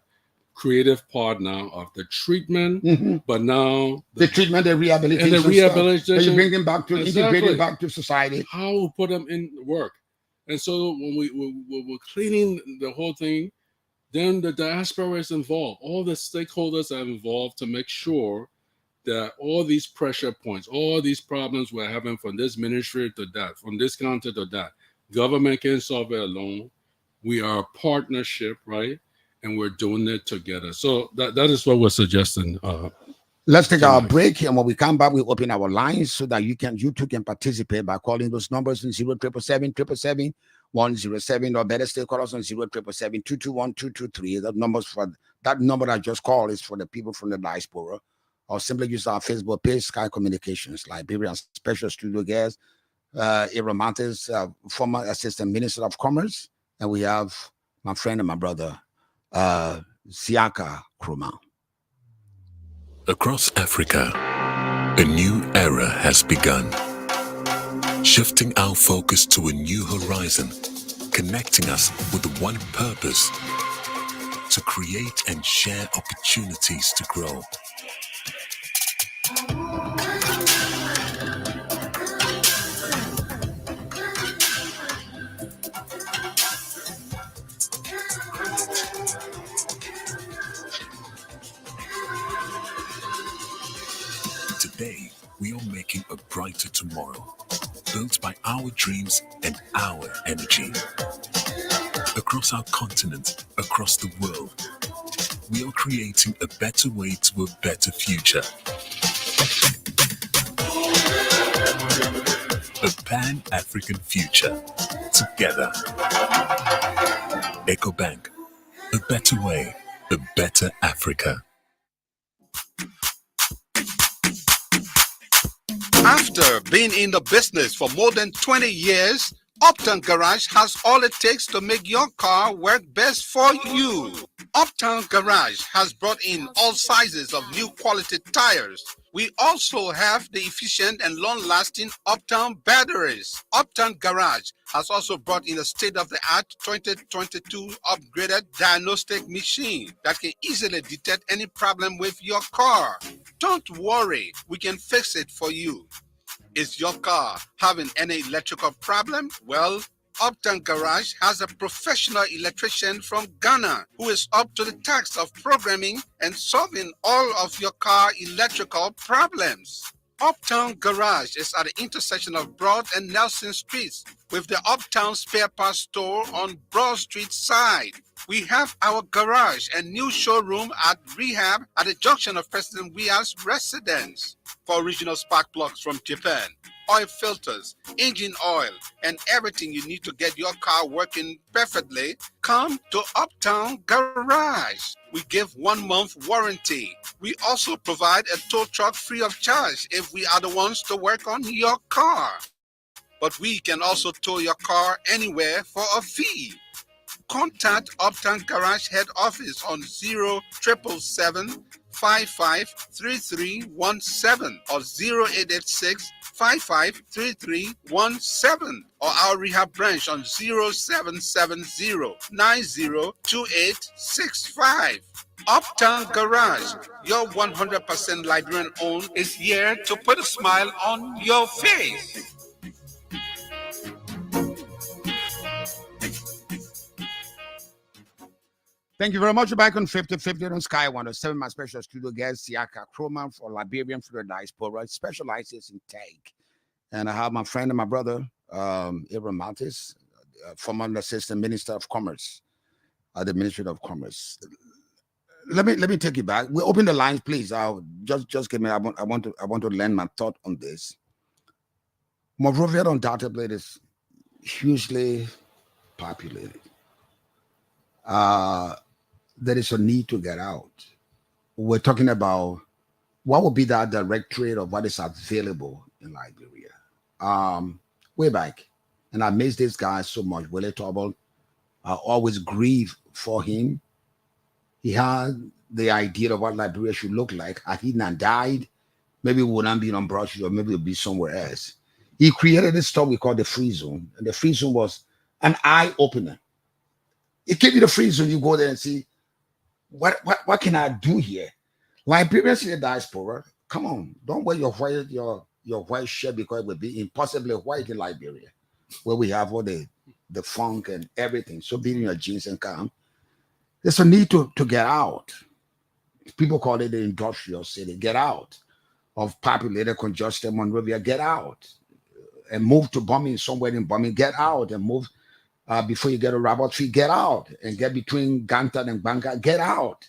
creative part now of the treatment, but now the treatment, the rehabilitation, and the rehabilitation. You bring them back to integrate them back to society. How we put them in work, and so when we're cleaning the whole thing, then the diaspora is involved. All the stakeholders are involved to make sure that all these pressure points, all these problems we're having from this ministry to that, from this county to that, government can't solve it alone. We are a partnership, right? And we're doing it together. So that is what we're suggesting. Let's take our break, and when we come back, we open our lines so that you too can participate by calling those numbers in 0777 107, or better still, call us on 0777 221 223. That number I just called is for the people from the diaspora, or simply use our Facebook page, Sky Communications, Liberian Special Studio Guest, Iramantes, former Assistant Minister of Commerce, and we have my friend and my brother, Siaka Kroma. Across Africa, a new era has begun, shifting our focus to a new horizon, connecting us with one purpose: to create and share opportunities to grow. Today, we are making a brighter tomorrow, built by our dreams and our energy. Across our continent, across the world, we are creating a better way to a better future. A Pan-African future. Together. EcoBank. A better way, a better Africa. After being in the business for more than 20 years, Uptown Garage has all it takes to make your car work best for you. Uptown Garage has brought in all sizes of new quality tires. We also have the efficient and long-lasting Uptown batteries. Uptown Garage has also brought in a state-of-the-art 2022 upgraded diagnostic machine that can easily detect any problem with your car. Don't worry, we can fix it for you. Is your car having any electrical problem? Well, Uptown Garage has a professional electrician from Ghana who is up to the task of programming and solving all of your car electrical problems. Uptown Garage is at the intersection of Broad and Nelson Streets with the Uptown Spare Parts Store on Broad Street side. We have our garage and new showroom at Rehab at the junction of President Weah's residence. For original spark plugs from Japan, oil filters, engine oil, and everything you need to get your car working perfectly, come to Uptown Garage. We give 1 month warranty. We also provide a tow truck free of charge if we are the ones to work on your car. But we can also tow your car anywhere for a fee. Contact Uptown Garage head office on 0777 553317 or 0886 553317 or our rehab branch on 0770 902865. Uptown Garage, your 100% Liberian owned, is here to put a smile on your face. Thank you very much. We're back on 50/50 on Sky 107. My special studio guest, Siaka Kroma for Liberian Diaspora, specializes in tech. And I have my friend and my brother, Abraham Maltis, former Assistant Minister of Commerce at the Ministry of Commerce. Let me take you back. We open the lines, please. I'll just give me. I want to lend my thought on this. Monrovia undoubtedly is hugely populated. There is a need to get out. We're talking about what would be that directorate of what is available in Liberia. Way back, and I miss this guy so much. Willie Tobble, I always grieve for him. He had the idea of what Liberia should look like. Had he not died, maybe it would not be on Broad Street, or maybe it would be somewhere else. He created this stuff we call the free zone, and the free zone was an eye opener. It gave you the free zone. You go there and see what can I do here? Liberians in the diaspora, come on, don't wear your white shirt because it would be impossibly white in Liberia, where we have all the funk and everything. So be in your jeans and come. There's a need to get out. People call it the industrial city. Get out of populated congested Monrovia. Get out and move to Bombing, somewhere in Bombing. Get out and move before you get to Robert Tree. Get out and get between Gantan and Banga. Get out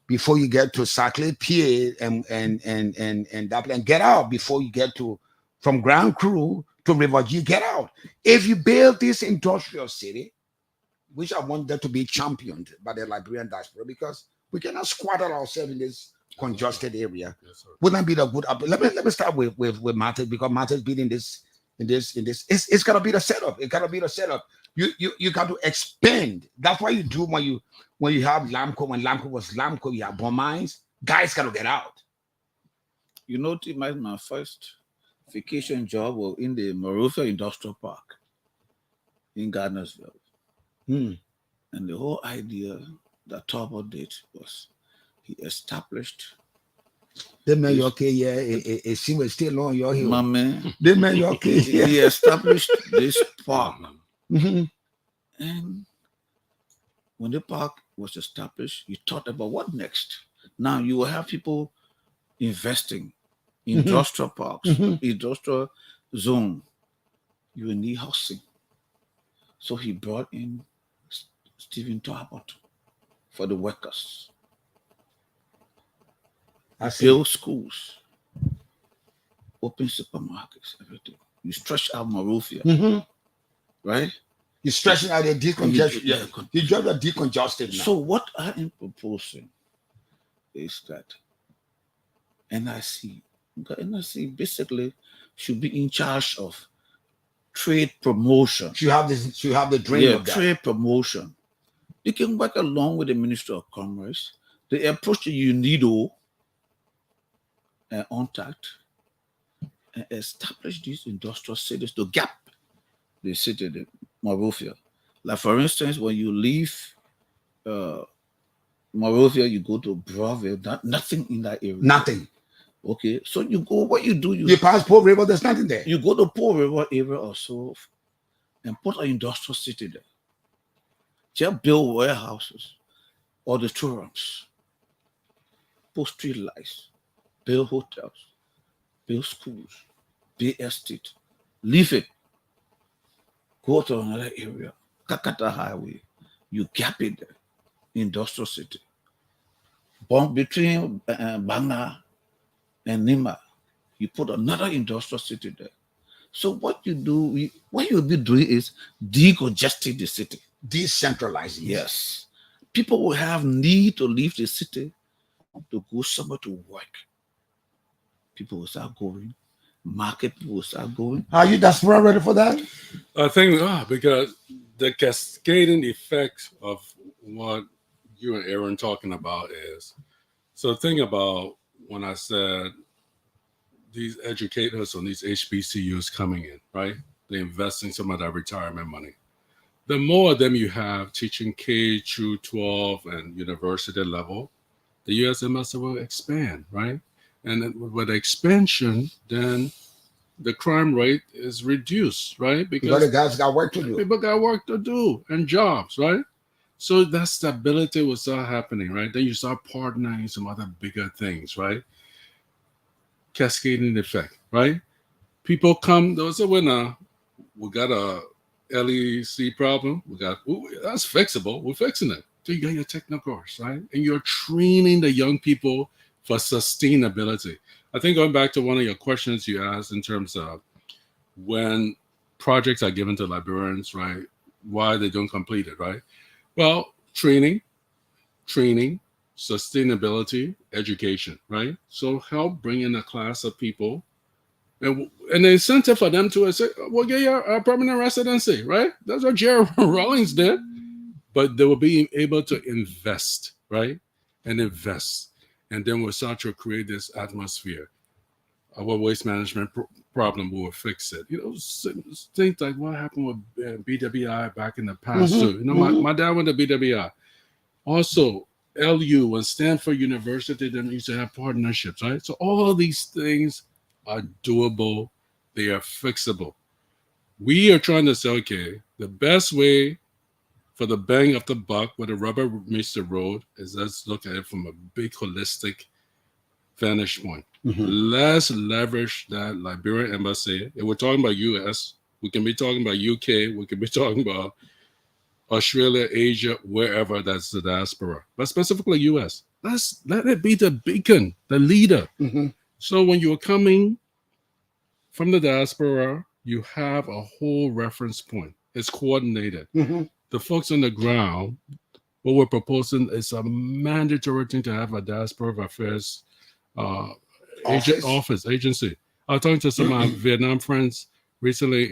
before you get to Saclay Pier and that plan. Get out before you get to from Grand Cru to River G. Get out. If you build this industrial city, which I want that to be championed by the Liberian diaspora, because we cannot squatter ourselves in this congested area. Yes, sir. Wouldn't that be the good? Let me start with Martin, because Martin's been in It's gotta be the setup. It gotta be the setup. You got to expand. That's why you do when you have Lamco. When Lamco was Lamco, you have bomb mines. Guys gotta get out. You know, my first vacation job was in the Monrovia Industrial Park in Gardnersville. And the whole idea that Talbot did was he established. They man your kid, yeah, it seems still on your heel. My man, They man your kid. he established this park. Mhm. And when the park was established, you thought about what next. Now you will have people investing in industrial parks, industrial zone. You will need housing. So he brought in Stephen Talbot for the workers. Build schools, open supermarkets, everything. You stretch out Monrovia, right? You're stretching out the decongestion. You drive the decongested now. So what I am proposing is that NIC basically should be in charge of trade promotion. You have the dream of that. Trade promotion. They can work along with the Ministry of Commerce. They approach the UNIDO and UNTACT and establish these industrial cities to gap the city, the Monrovia. Like for instance, when you leave Monrovia, you go to Browville, nothing in that area. Nothing. Okay, so you go, what you do, you pass Poor River, there's nothing there. You go to Poor River area or so and put an industrial city there. Just build warehouses, auditoriums, put street lights, build hotels, build schools, build estate, leave it, go to another area, Kakata Highway, you gap it there, industrial city. Between Banga and Nima, you put another industrial city there. So what you'll be doing is decongesting the city. Decentralizing. Yes. People will have need to leave the city to go somewhere to work. People will start going. Market people will start going. Are you diaspora ready for that? I think because the cascading effect of what you and Aaron talking about is, so think about when I said these educators on these HBCUs coming in, right? They're investing some of that retirement money. The more of them you have teaching K through 12 and university level, the USMS will expand, right? And then with expansion, then the crime rate is reduced, right? Because the guys got work to do. People got work to do and jobs, right? So that stability will start happening, right? Then you start partnering some other bigger things, right? Cascading effect, right? People come, there's a winner. We got a LEC problem. That's fixable. We're fixing it. So you got your technical course, right? And you're training the young people for sustainability. I think going back to one of your questions you asked in terms of when projects are given to Liberians, right? Why they don't complete it, right? Well, training, sustainability, education, right? So help bring in a class of people and the incentive for them to say, we'll get your permanent residency, right? That's what Jerry Rawlings did. But they will be able to invest, right? And invest. And then we'll start to create this atmosphere. Our waste management problem, we will fix it. You know, things like what happened with BWI back in the past too. You know, my dad went to BWI. Also, LU and Stanford University, then used to have partnerships, right? So all these things are doable. They are fixable. We are trying to say, okay, the best way for the bang of the buck where the rubber meets the road is let's look at it from a big holistic vantage point. Let's leverage that Liberian embassy. If we're talking about US, we can be talking about UK, we can be talking about Australia, Asia, wherever that's the diaspora, but specifically US. Let it be the beacon, the leader. So when you're coming from the diaspora, you have a whole reference point. It's coordinated. The folks on the ground, what we're proposing is a mandatory thing to have a diaspora affairs agency. I was talking to some of my Vietnam friends recently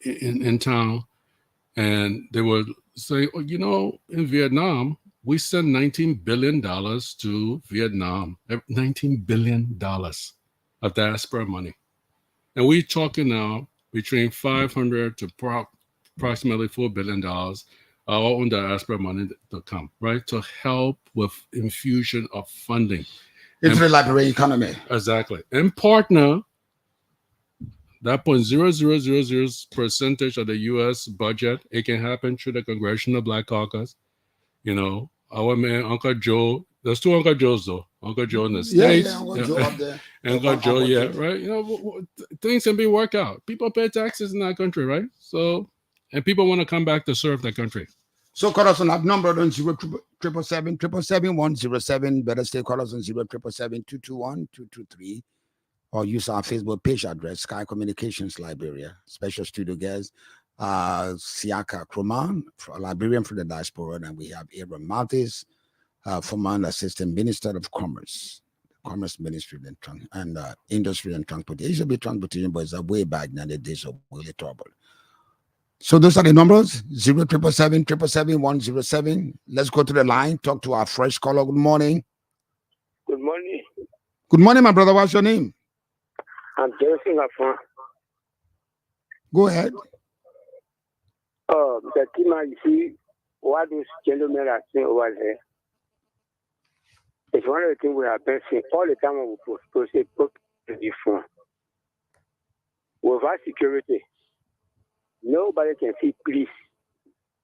in town, and they were saying, oh, you know, in Vietnam, we send $19 billion to Vietnam, $19 billion of diaspora money. And we're talking now between 500 to approximately $4 billion our own diaspora money to come, right? To help with infusion of funding. Into the Liberian economy. Exactly. And partner that 0.0000 percentage of the U.S. budget. It can happen through the Congressional Black Caucus. You know, our man, Uncle Joe. There's two Uncle Joes, though. Uncle Joe in the States. Yeah, Uncle Joe up there. Uncle Joe, yeah, right. You know, things can be worked out. People pay taxes in that country, right? So, and people want to come back to serve that country. So call us on that number on 07777 Better stay call us on 07772212223, or use our Facebook page address, Sky Communications Liberia. Special studio guest, Siaka Kroman, Liberian for the diaspora, and we have Aaron Mathis, former Assistant Minister of Commerce Ministry and Industry and Transportation. It should be transportation, but it's way back now. The days of really trouble. So those are the numbers: 077777107. Let's go to the line. Talk to our fresh caller. Good morning. Good morning. Good morning, my brother. What's your name? I'm Jason Afan. Go ahead. The Kima, you see, what those gentlemen are saying over there. It's one of the things we have been seeing all the time when we proceed to the phone. Without security, nobody can see please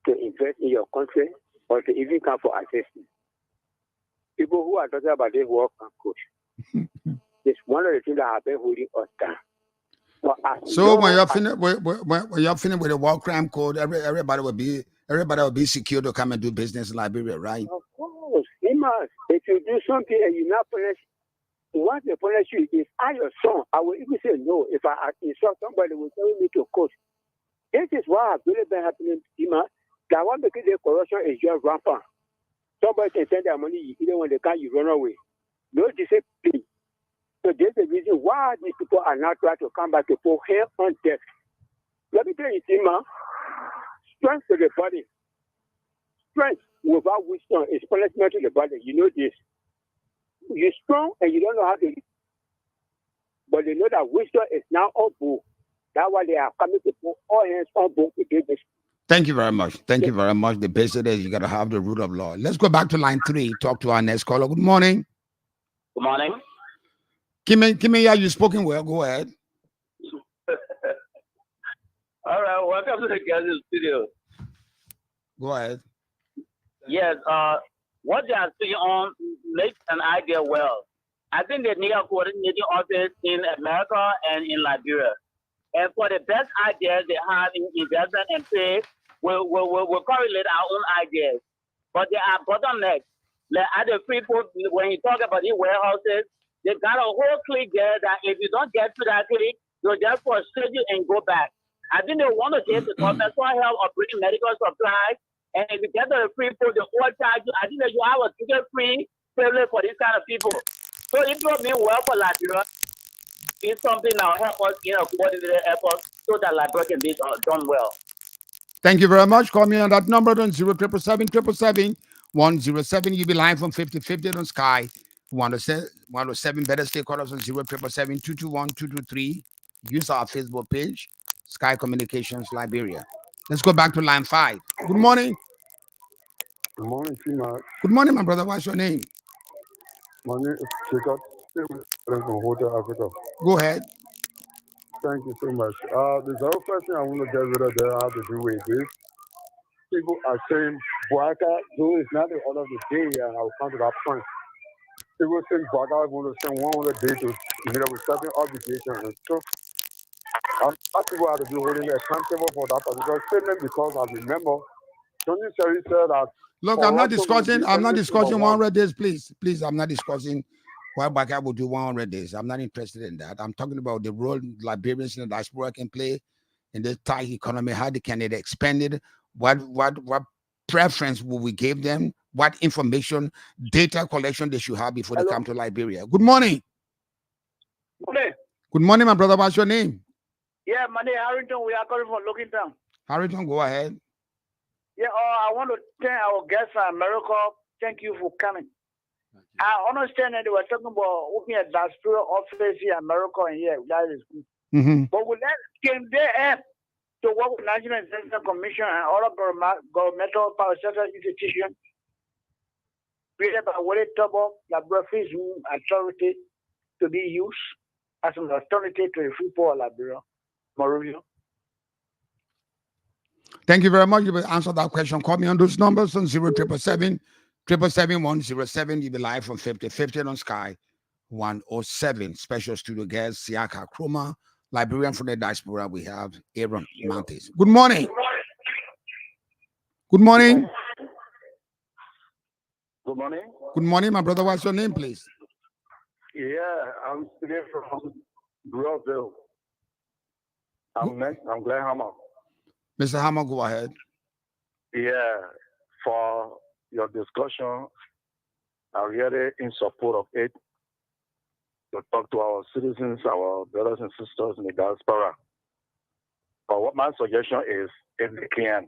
to invest in your country or to even come for assistance. People who are talking about this work and coach. It's one of the things that have been holding us down. So when you're finished with the war crime code, everybody will be secure to come and do business in Liberia, right? Of course, if you do something and you not punish, once they punish you, if I your son, I will even say no. If I instruct somebody, will tell me to coach. This is what has really been happening, Ima. That one because the corruption is just rampant. Somebody can send their money, even when they can't, you run away. No discipline. So there's the reason why these people are not trying to come back to put hair on death. Let me tell you, Ima, strength to the body. Strength without wisdom is punishment to the body. You know this. You're strong and you don't know how to live. But they know that wisdom is now on board. That's why they are coming to put all hands on board to do this. Thank you very much. Thank you very much. The basic is you got to have the rule of law. Let's go back to line 3. Talk to our next caller. Good morning. Good morning. Kimia, you spoken well. Go ahead. All right. Welcome to the guest studio. Go ahead. Yes. What they are saying on makes an idea well. I think they need a coordinating office in America and in Liberia. And for the best ideas they have in investment and pay, we'll correlate our own ideas. But they are bottlenecks. Like at the people, when you talk about the warehouses, they got a whole clique there that if you don't get to that clique, they'll just frustrate you and go back. I think they want to get the government for help of bringing medical supplies. And if you get to the people, they overcharge you. I think that you have a ticket-free privilege for these kind of people. So it will be well for Liberia. It's something that will help us in a coordinated effort so that Liberia can be done well. Thank you very much. Call me on that number on 077777107. You'll be live from 5050 on Sky. 107 Better stay call us on 07772212223. Use our Facebook page, Sky Communications Liberia. Let's go back to line 5. Good morning. Good morning, Tima. Good morning, my brother. What's your name? My name is Jacob from Hotel Africa. Go ahead. Thank you so much. The very first thing I want to get rid of there has to do with this. People are saying Boaka, though it's not the order of the day, and I'll come to that point. People saying Boaka is going to send 100 days to meet up with certain obligations and stuff. People have to be holding accountable for that particular statement because I remember Tony Sherry said that. Look, I'm not discussing 100 days, please. Please, I'm not discussing why Baka will do 100 days. I'm not interested in that. I'm talking about the role Liberians in the diaspora can play in this tight economy. How can they expand it? What preference will we give them? What information, data collection they should have before they come to Liberia? Good morning. Okay. Good morning, my brother. What's your name? Yeah, my name is Harrington. We are calling from Lookington. Harrington, go ahead. Yeah, I want to thank our guests from America. Thank you for coming. I understand that they were talking about opening a diaspora office here in America and here. That is good. But with that, can they help to work with National International Commission and other governmental power sector institutions created by Willie Tubbo, Liberia Authority, to be used as an authority to the free people of Liberia? Mauricio. Thank you very much. You will answer that question. Call me on those numbers on 0777 777 You'll be live from 5050 on Sky 107. Special studio guest, Siaka Kroma, Liberian from the diaspora. We have Aaron Mantis. Good morning. Good morning. Good morning. Good morning, my brother. What's your name, please? Yeah, I'm speaking from Brazil. I'm Glenn Hammer. Mr. Hammer, go ahead. Yeah, for your discussion, I'm really in support of it to talk to our citizens, our brothers and sisters in the diaspora. But what my suggestion is, if they can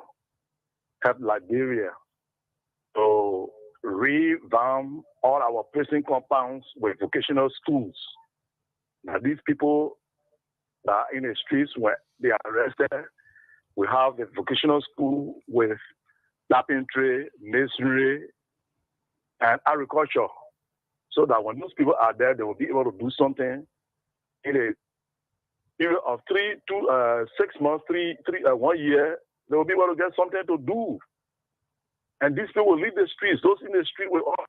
help Liberia to revamp all our prison compounds with vocational schools. Now, these people that are in the streets when they are arrested, we have the vocational school with carpentry, masonry, and agriculture, so that when those people are there, they will be able to do something in a period of 6 months, 1 year. They will be able to get something to do. And these people will leave the streets. Those in the street will all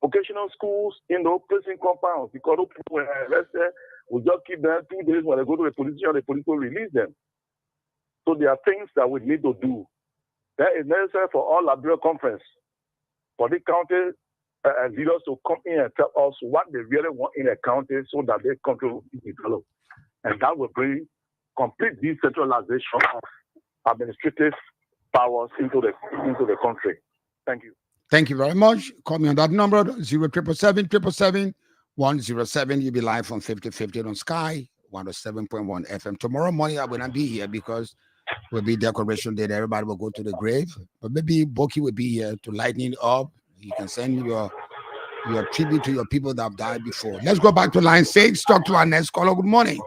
vocational schools in those prison compounds, because those people were arrested, we just keep them 2 days. When they go to the police will release them. So there are things that we need to do. That is necessary for all Liberia conference, for the county leaders to come in and tell us what they really want in a county, so that their country will be developed. And that will bring complete decentralization of administrative powers into the country. Thank you. Thank you very much. Call me on that number 0777 107. You'll be live from 5050 on Sky 107.1 FM. Tomorrow morning I will not be here because will be Decoration Day. Everybody will go to the grave, but maybe Boki will be here to lighten it up. You can send your tribute to your people that have died before. Let's go back to line 6. Talk to our next caller. Good morning.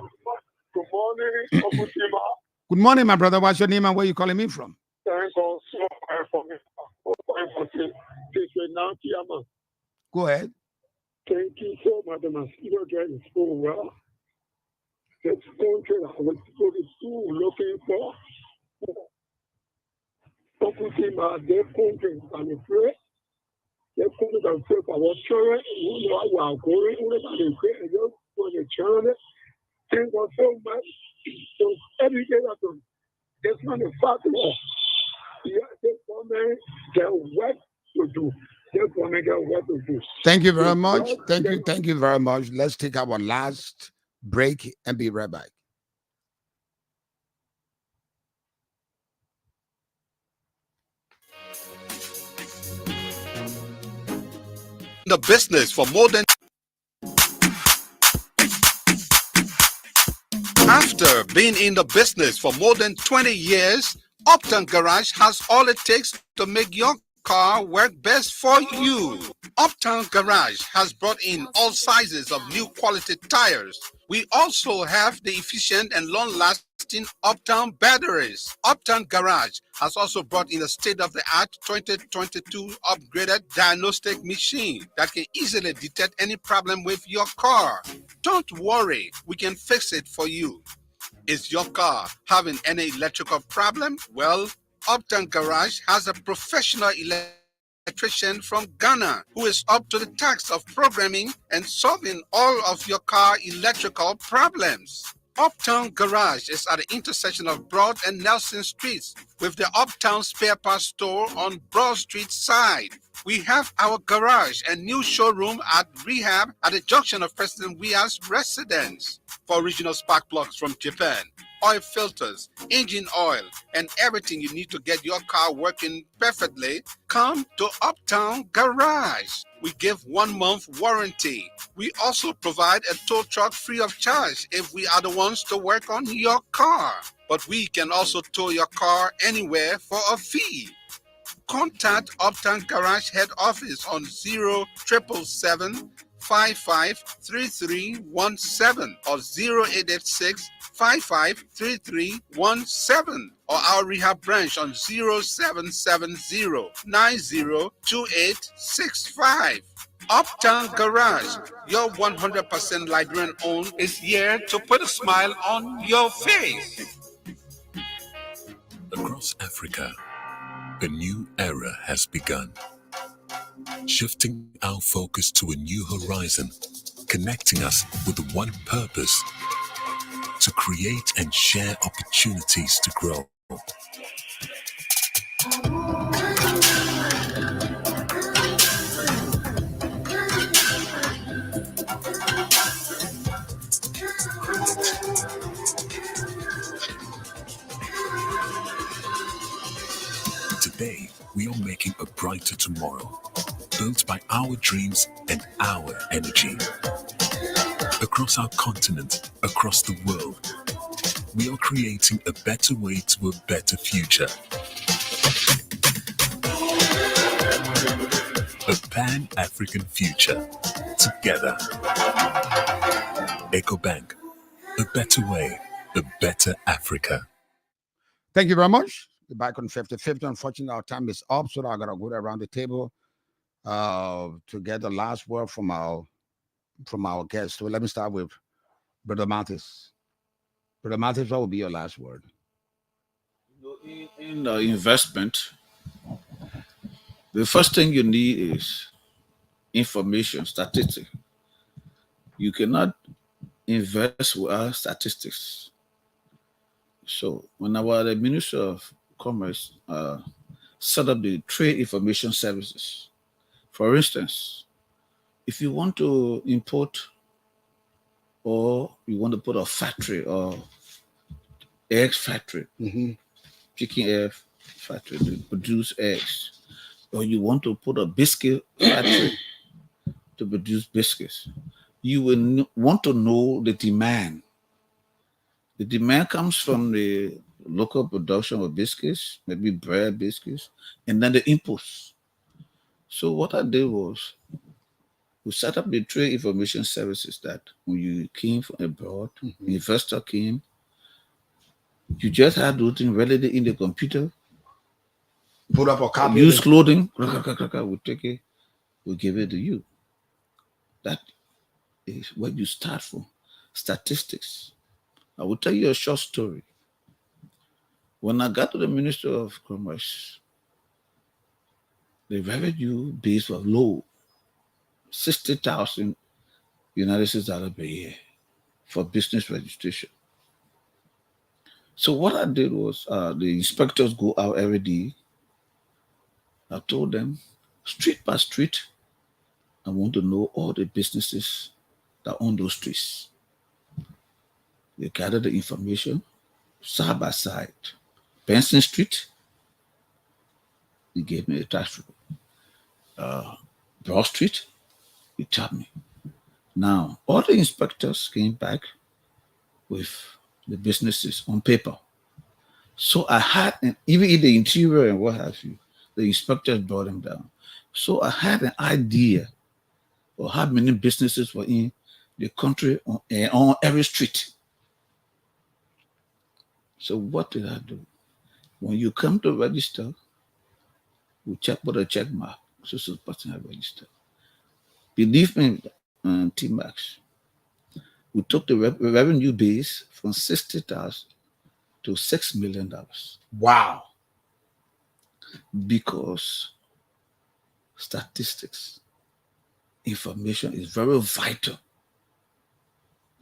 Good morning. Good morning, my brother. What's your name and where you calling me from? Go ahead. Thank you so much. The mosquito get is so well. The country I was go to school looking for. Their country and pray. Their country can pray for our children. You know, we are going and pray and just for the children. Thank God so much. So every day that there's not a fact of this woman get work to do. This woman get work to do. Thank you very much. Thank you very much. Let's take our last break and be right back. The business for more than After being in the business for more than 20 years, Uptown Garage has all it takes to make your car work best for you. Uptown Garage has brought in all sizes of new quality tires. We also have the efficient and long-lasting Uptown batteries. Uptown Garage has also brought in a state-of-the-art 2022 upgraded diagnostic machine that can easily detect any problem with your car. Don't worry, we can fix it for you. Is your car having any electrical problem? Well, Uptown Garage has a professional electrician from Ghana who is up to the task of programming and solving all of your car electrical problems. Uptown Garage is at the intersection of Broad and Nelson Streets with the Uptown Spare Parts Store on Broad Street side. We have our garage and new showroom at Rehab at the junction of President Weah's residence. For original spark plugs from Japan, oil filters, engine oil, and everything you need to get your car working perfectly, come to Uptown Garage. We give 1 month warranty. We also provide a tow truck free of charge if we are the ones to work on your car. But we can also tow your car anywhere for a fee. Contact Uptown Garage Head Office on 0777 553317 or 0886 553317 or our rehab branch on 0770 902865. Uptown Garage, your 100% Liberian owned, is here to put a smile on your face. Across Africa, a new era has begun, shifting our focus to a new horizon, connecting us with one purpose: to create and share opportunities to grow. Today, we are making a brighter tomorrow, built by our dreams and our energy. Across our continent, across the world, we are creating a better way to a better future. A Pan-African future. Together. EcoBank. A better way. A better Africa. Thank you very much. We're back on 50-50. Unfortunately, our time is up, so I got to go around the table to get the last word from our guests. So let me start with Brother Mathis. Brother Mathis, what will be your last word? In the investment, the first thing you need is information, statistics. You cannot invest without statistics. So when I was the Minister of Commerce, set up the trade information services. For instance, if you want to import or you want to put a factory or eggs factory, chicken egg factory to produce eggs, or you want to put a biscuit factory to produce biscuits, you will want to know the demand. The demand comes from the local production of biscuits, maybe bread, biscuits, and then the inputs. So what I did was we set up the trade information services that when you came from abroad, investor came, you just had to do readily in the computer, put up a copy, use clothing, we'll take it, we'll give it to you. That is where you start from. Statistics. I will tell you a short story. When I got to the Minister of Commerce, the revenue base was low, $60,000 United States dollars per year for business registration. So what I did was the inspectors go out every day. I told them, street by street, I want to know all the businesses that own those streets. They gathered the information side by side. Benson Street, he gave me a tax roll. Broad Street, he tapped me. Now, all the inspectors came back with the businesses on paper. So I had, even in the interior and what have you, the inspectors brought them down. So I had an idea of how many businesses were in the country on every street. So what did I do? When you come to register, we check with a check mark. So person I register. Believe me, T-Max, we took the revenue base from 60,000 to $6 million. Wow. Because statistics, information is very vital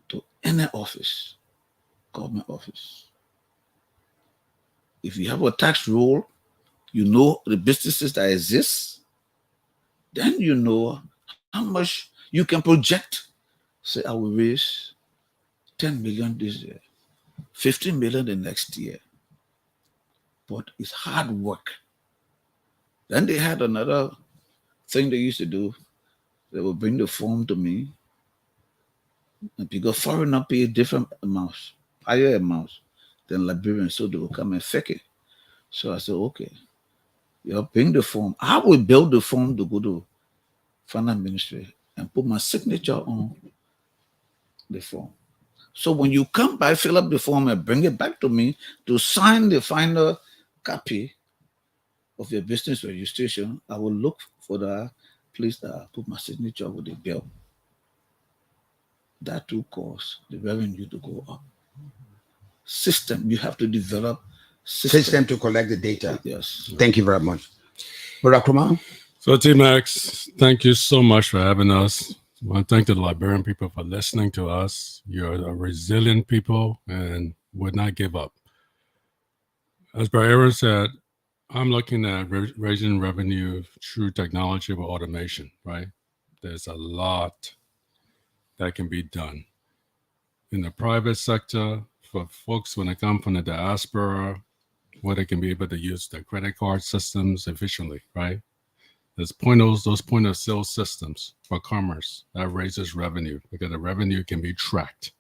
to any office, government office. If you have a tax roll, you know the businesses that exist, then you know how much you can project. Say, I will raise 10 million this year, 15 million the next year. But it's hard work. Then they had another thing they used to do. They would bring the form to me. because foreigners pay different amounts, higher amounts than Liberians, so they will come and fake it. So I said, okay, you're paying the form. I will build the form to go to finance ministry and put my signature on the form. So when you come by, fill up the form and bring it back to me to sign the final copy of your business registration, I will look for the place that I put my signature with the bill. That will cause the revenue to go up. System, you have to develop system to collect the data. Yes. Thank you very much. Brother Kumar? So T-Max, thank you so much for having us. I want to thank the Liberian people for listening to us. You're a resilient people and would not give up. As Brother Aaron said, I'm looking at raising revenue through technology with automation, right? There's a lot that can be done. In the private sector, for folks when they come from the diaspora, where they can be able to use the credit card systems efficiently, right? There's those point of sale systems for commerce that raises revenue because the revenue can be tracked.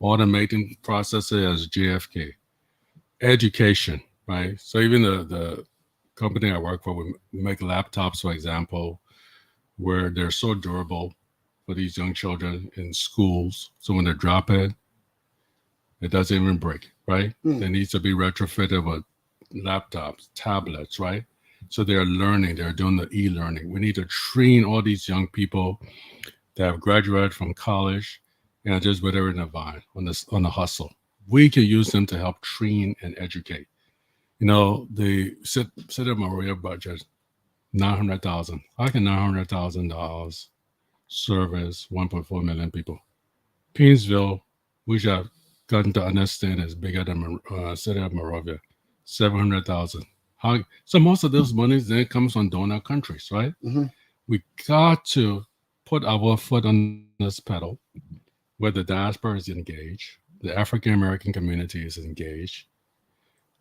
Automating processes as JFK. Education, right? So even the company I work for, we make laptops, for example, where they're so durable for these young children in schools. So when they drop it, it doesn't even break, right? They need to be retrofitted with laptops, tablets, right? So they're learning, they're doing the e-learning. We need to train all these young people that have graduated from college and just whatever in the vine, on the hustle. We can use them to help train and educate. You know, the City of Maria budget, $900,000. How can $900,000 service 1.4 million people? Painesville, which I've gotten to understand is bigger than City of Monrovia, 700,000. So most of those monies then comes from donor countries, right? Mm-hmm. We got to put our foot on this pedal where the diaspora is engaged, the African American community is engaged.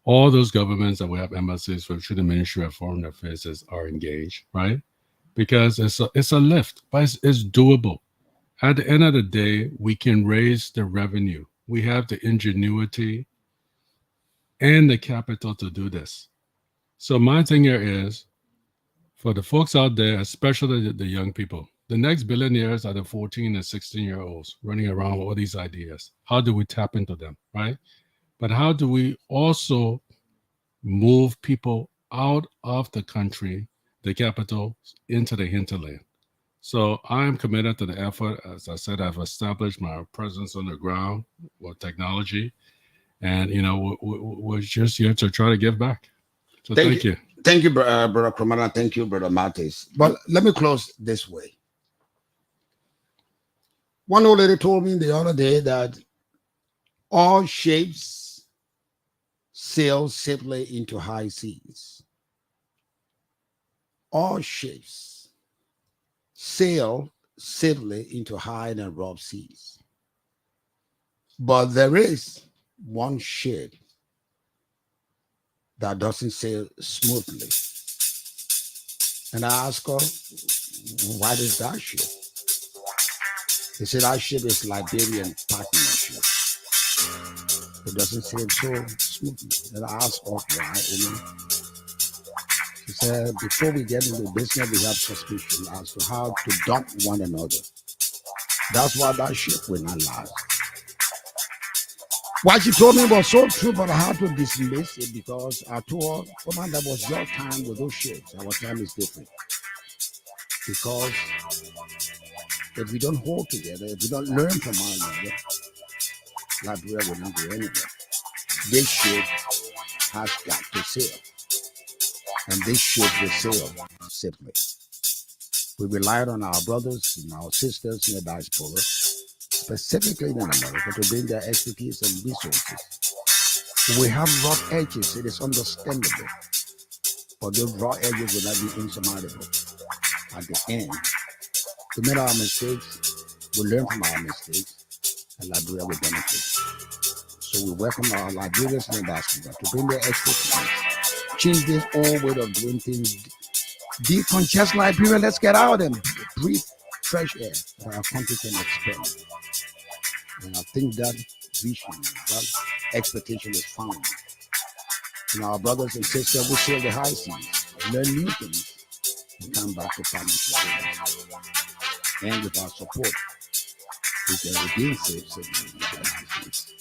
All those governments that we have embassies for through the Ministry of Foreign Affairs are engaged, right? Because it's a lift, but it's doable. At the end of the day, we can raise the revenue. We have the ingenuity and the capital to do this. So my thing here is, for the folks out there, especially the young people, the next billionaires are the 14 and 16-year-olds running around with all these ideas. How do we tap into them, right? But how do we also move people out of the country, the capital, into the hinterland? So I'm committed to the effort. As I said, I've established my presence on the ground with technology. And, you know, we're just here to try to give back. So thank you. Thank you, Brother Kromana. Thank you, Brother Matis. But let me close this way. One old lady told me the other day that all ships sail safely into high seas. All ships sail safely into high and rough seas. But there is one ship that doesn't sail smoothly. And I asked her, why is that ship? He said, that ship is Liberian partnership. It doesn't sail so smoothly. And I asked her why, She said, before we get into business, we have suspicion as to how to dump one another. That's why that ship will not last. What she told me was so true, but I had to dismiss it because I told her, oh man, that was your time with those ships. Our time is different. Because if we don't hold together, if we don't learn from one another, Liberia will not go anywhere. This ship has got to sail. And this ship will sail safely. We relied on our brothers and our sisters in the diaspora, specifically in America, to bring their expertise and resources. We have rough edges, it is understandable, but those rough edges will not be insurmountable. At the end, we made our mistakes, we learn from our mistakes, and Liberia will benefit. So we welcome our Liberians in the diaspora to bring their expertise, change this old way of doing things, decongest Liberia, let's get out and breathe fresh air that our country can expand. And I think that vision, that expectation is found in our brothers and sisters who sail the high seas, learn new things, and come back to partnership with us. And with our support, we can regain safe cities.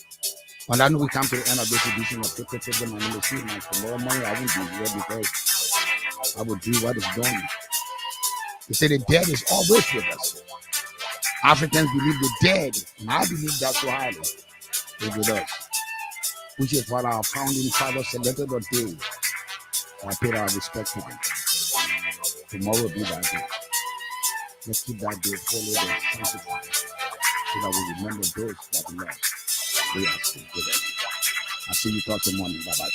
On that note, we come to the end of this edition of Paper Program. I'm going to see my tomorrow morning. I won't be here because I will do what is done. They say the dead is always with us. Africans believe the dead, and I believe that so highly, is with us, which is what our founding fathers selected a day. I paid our respect to them. Tomorrow will be that day. Let's keep that day holy and sanctified so that we remember those that we lost. They are still with us. I'll see you talk tomorrow morning. Bye-bye.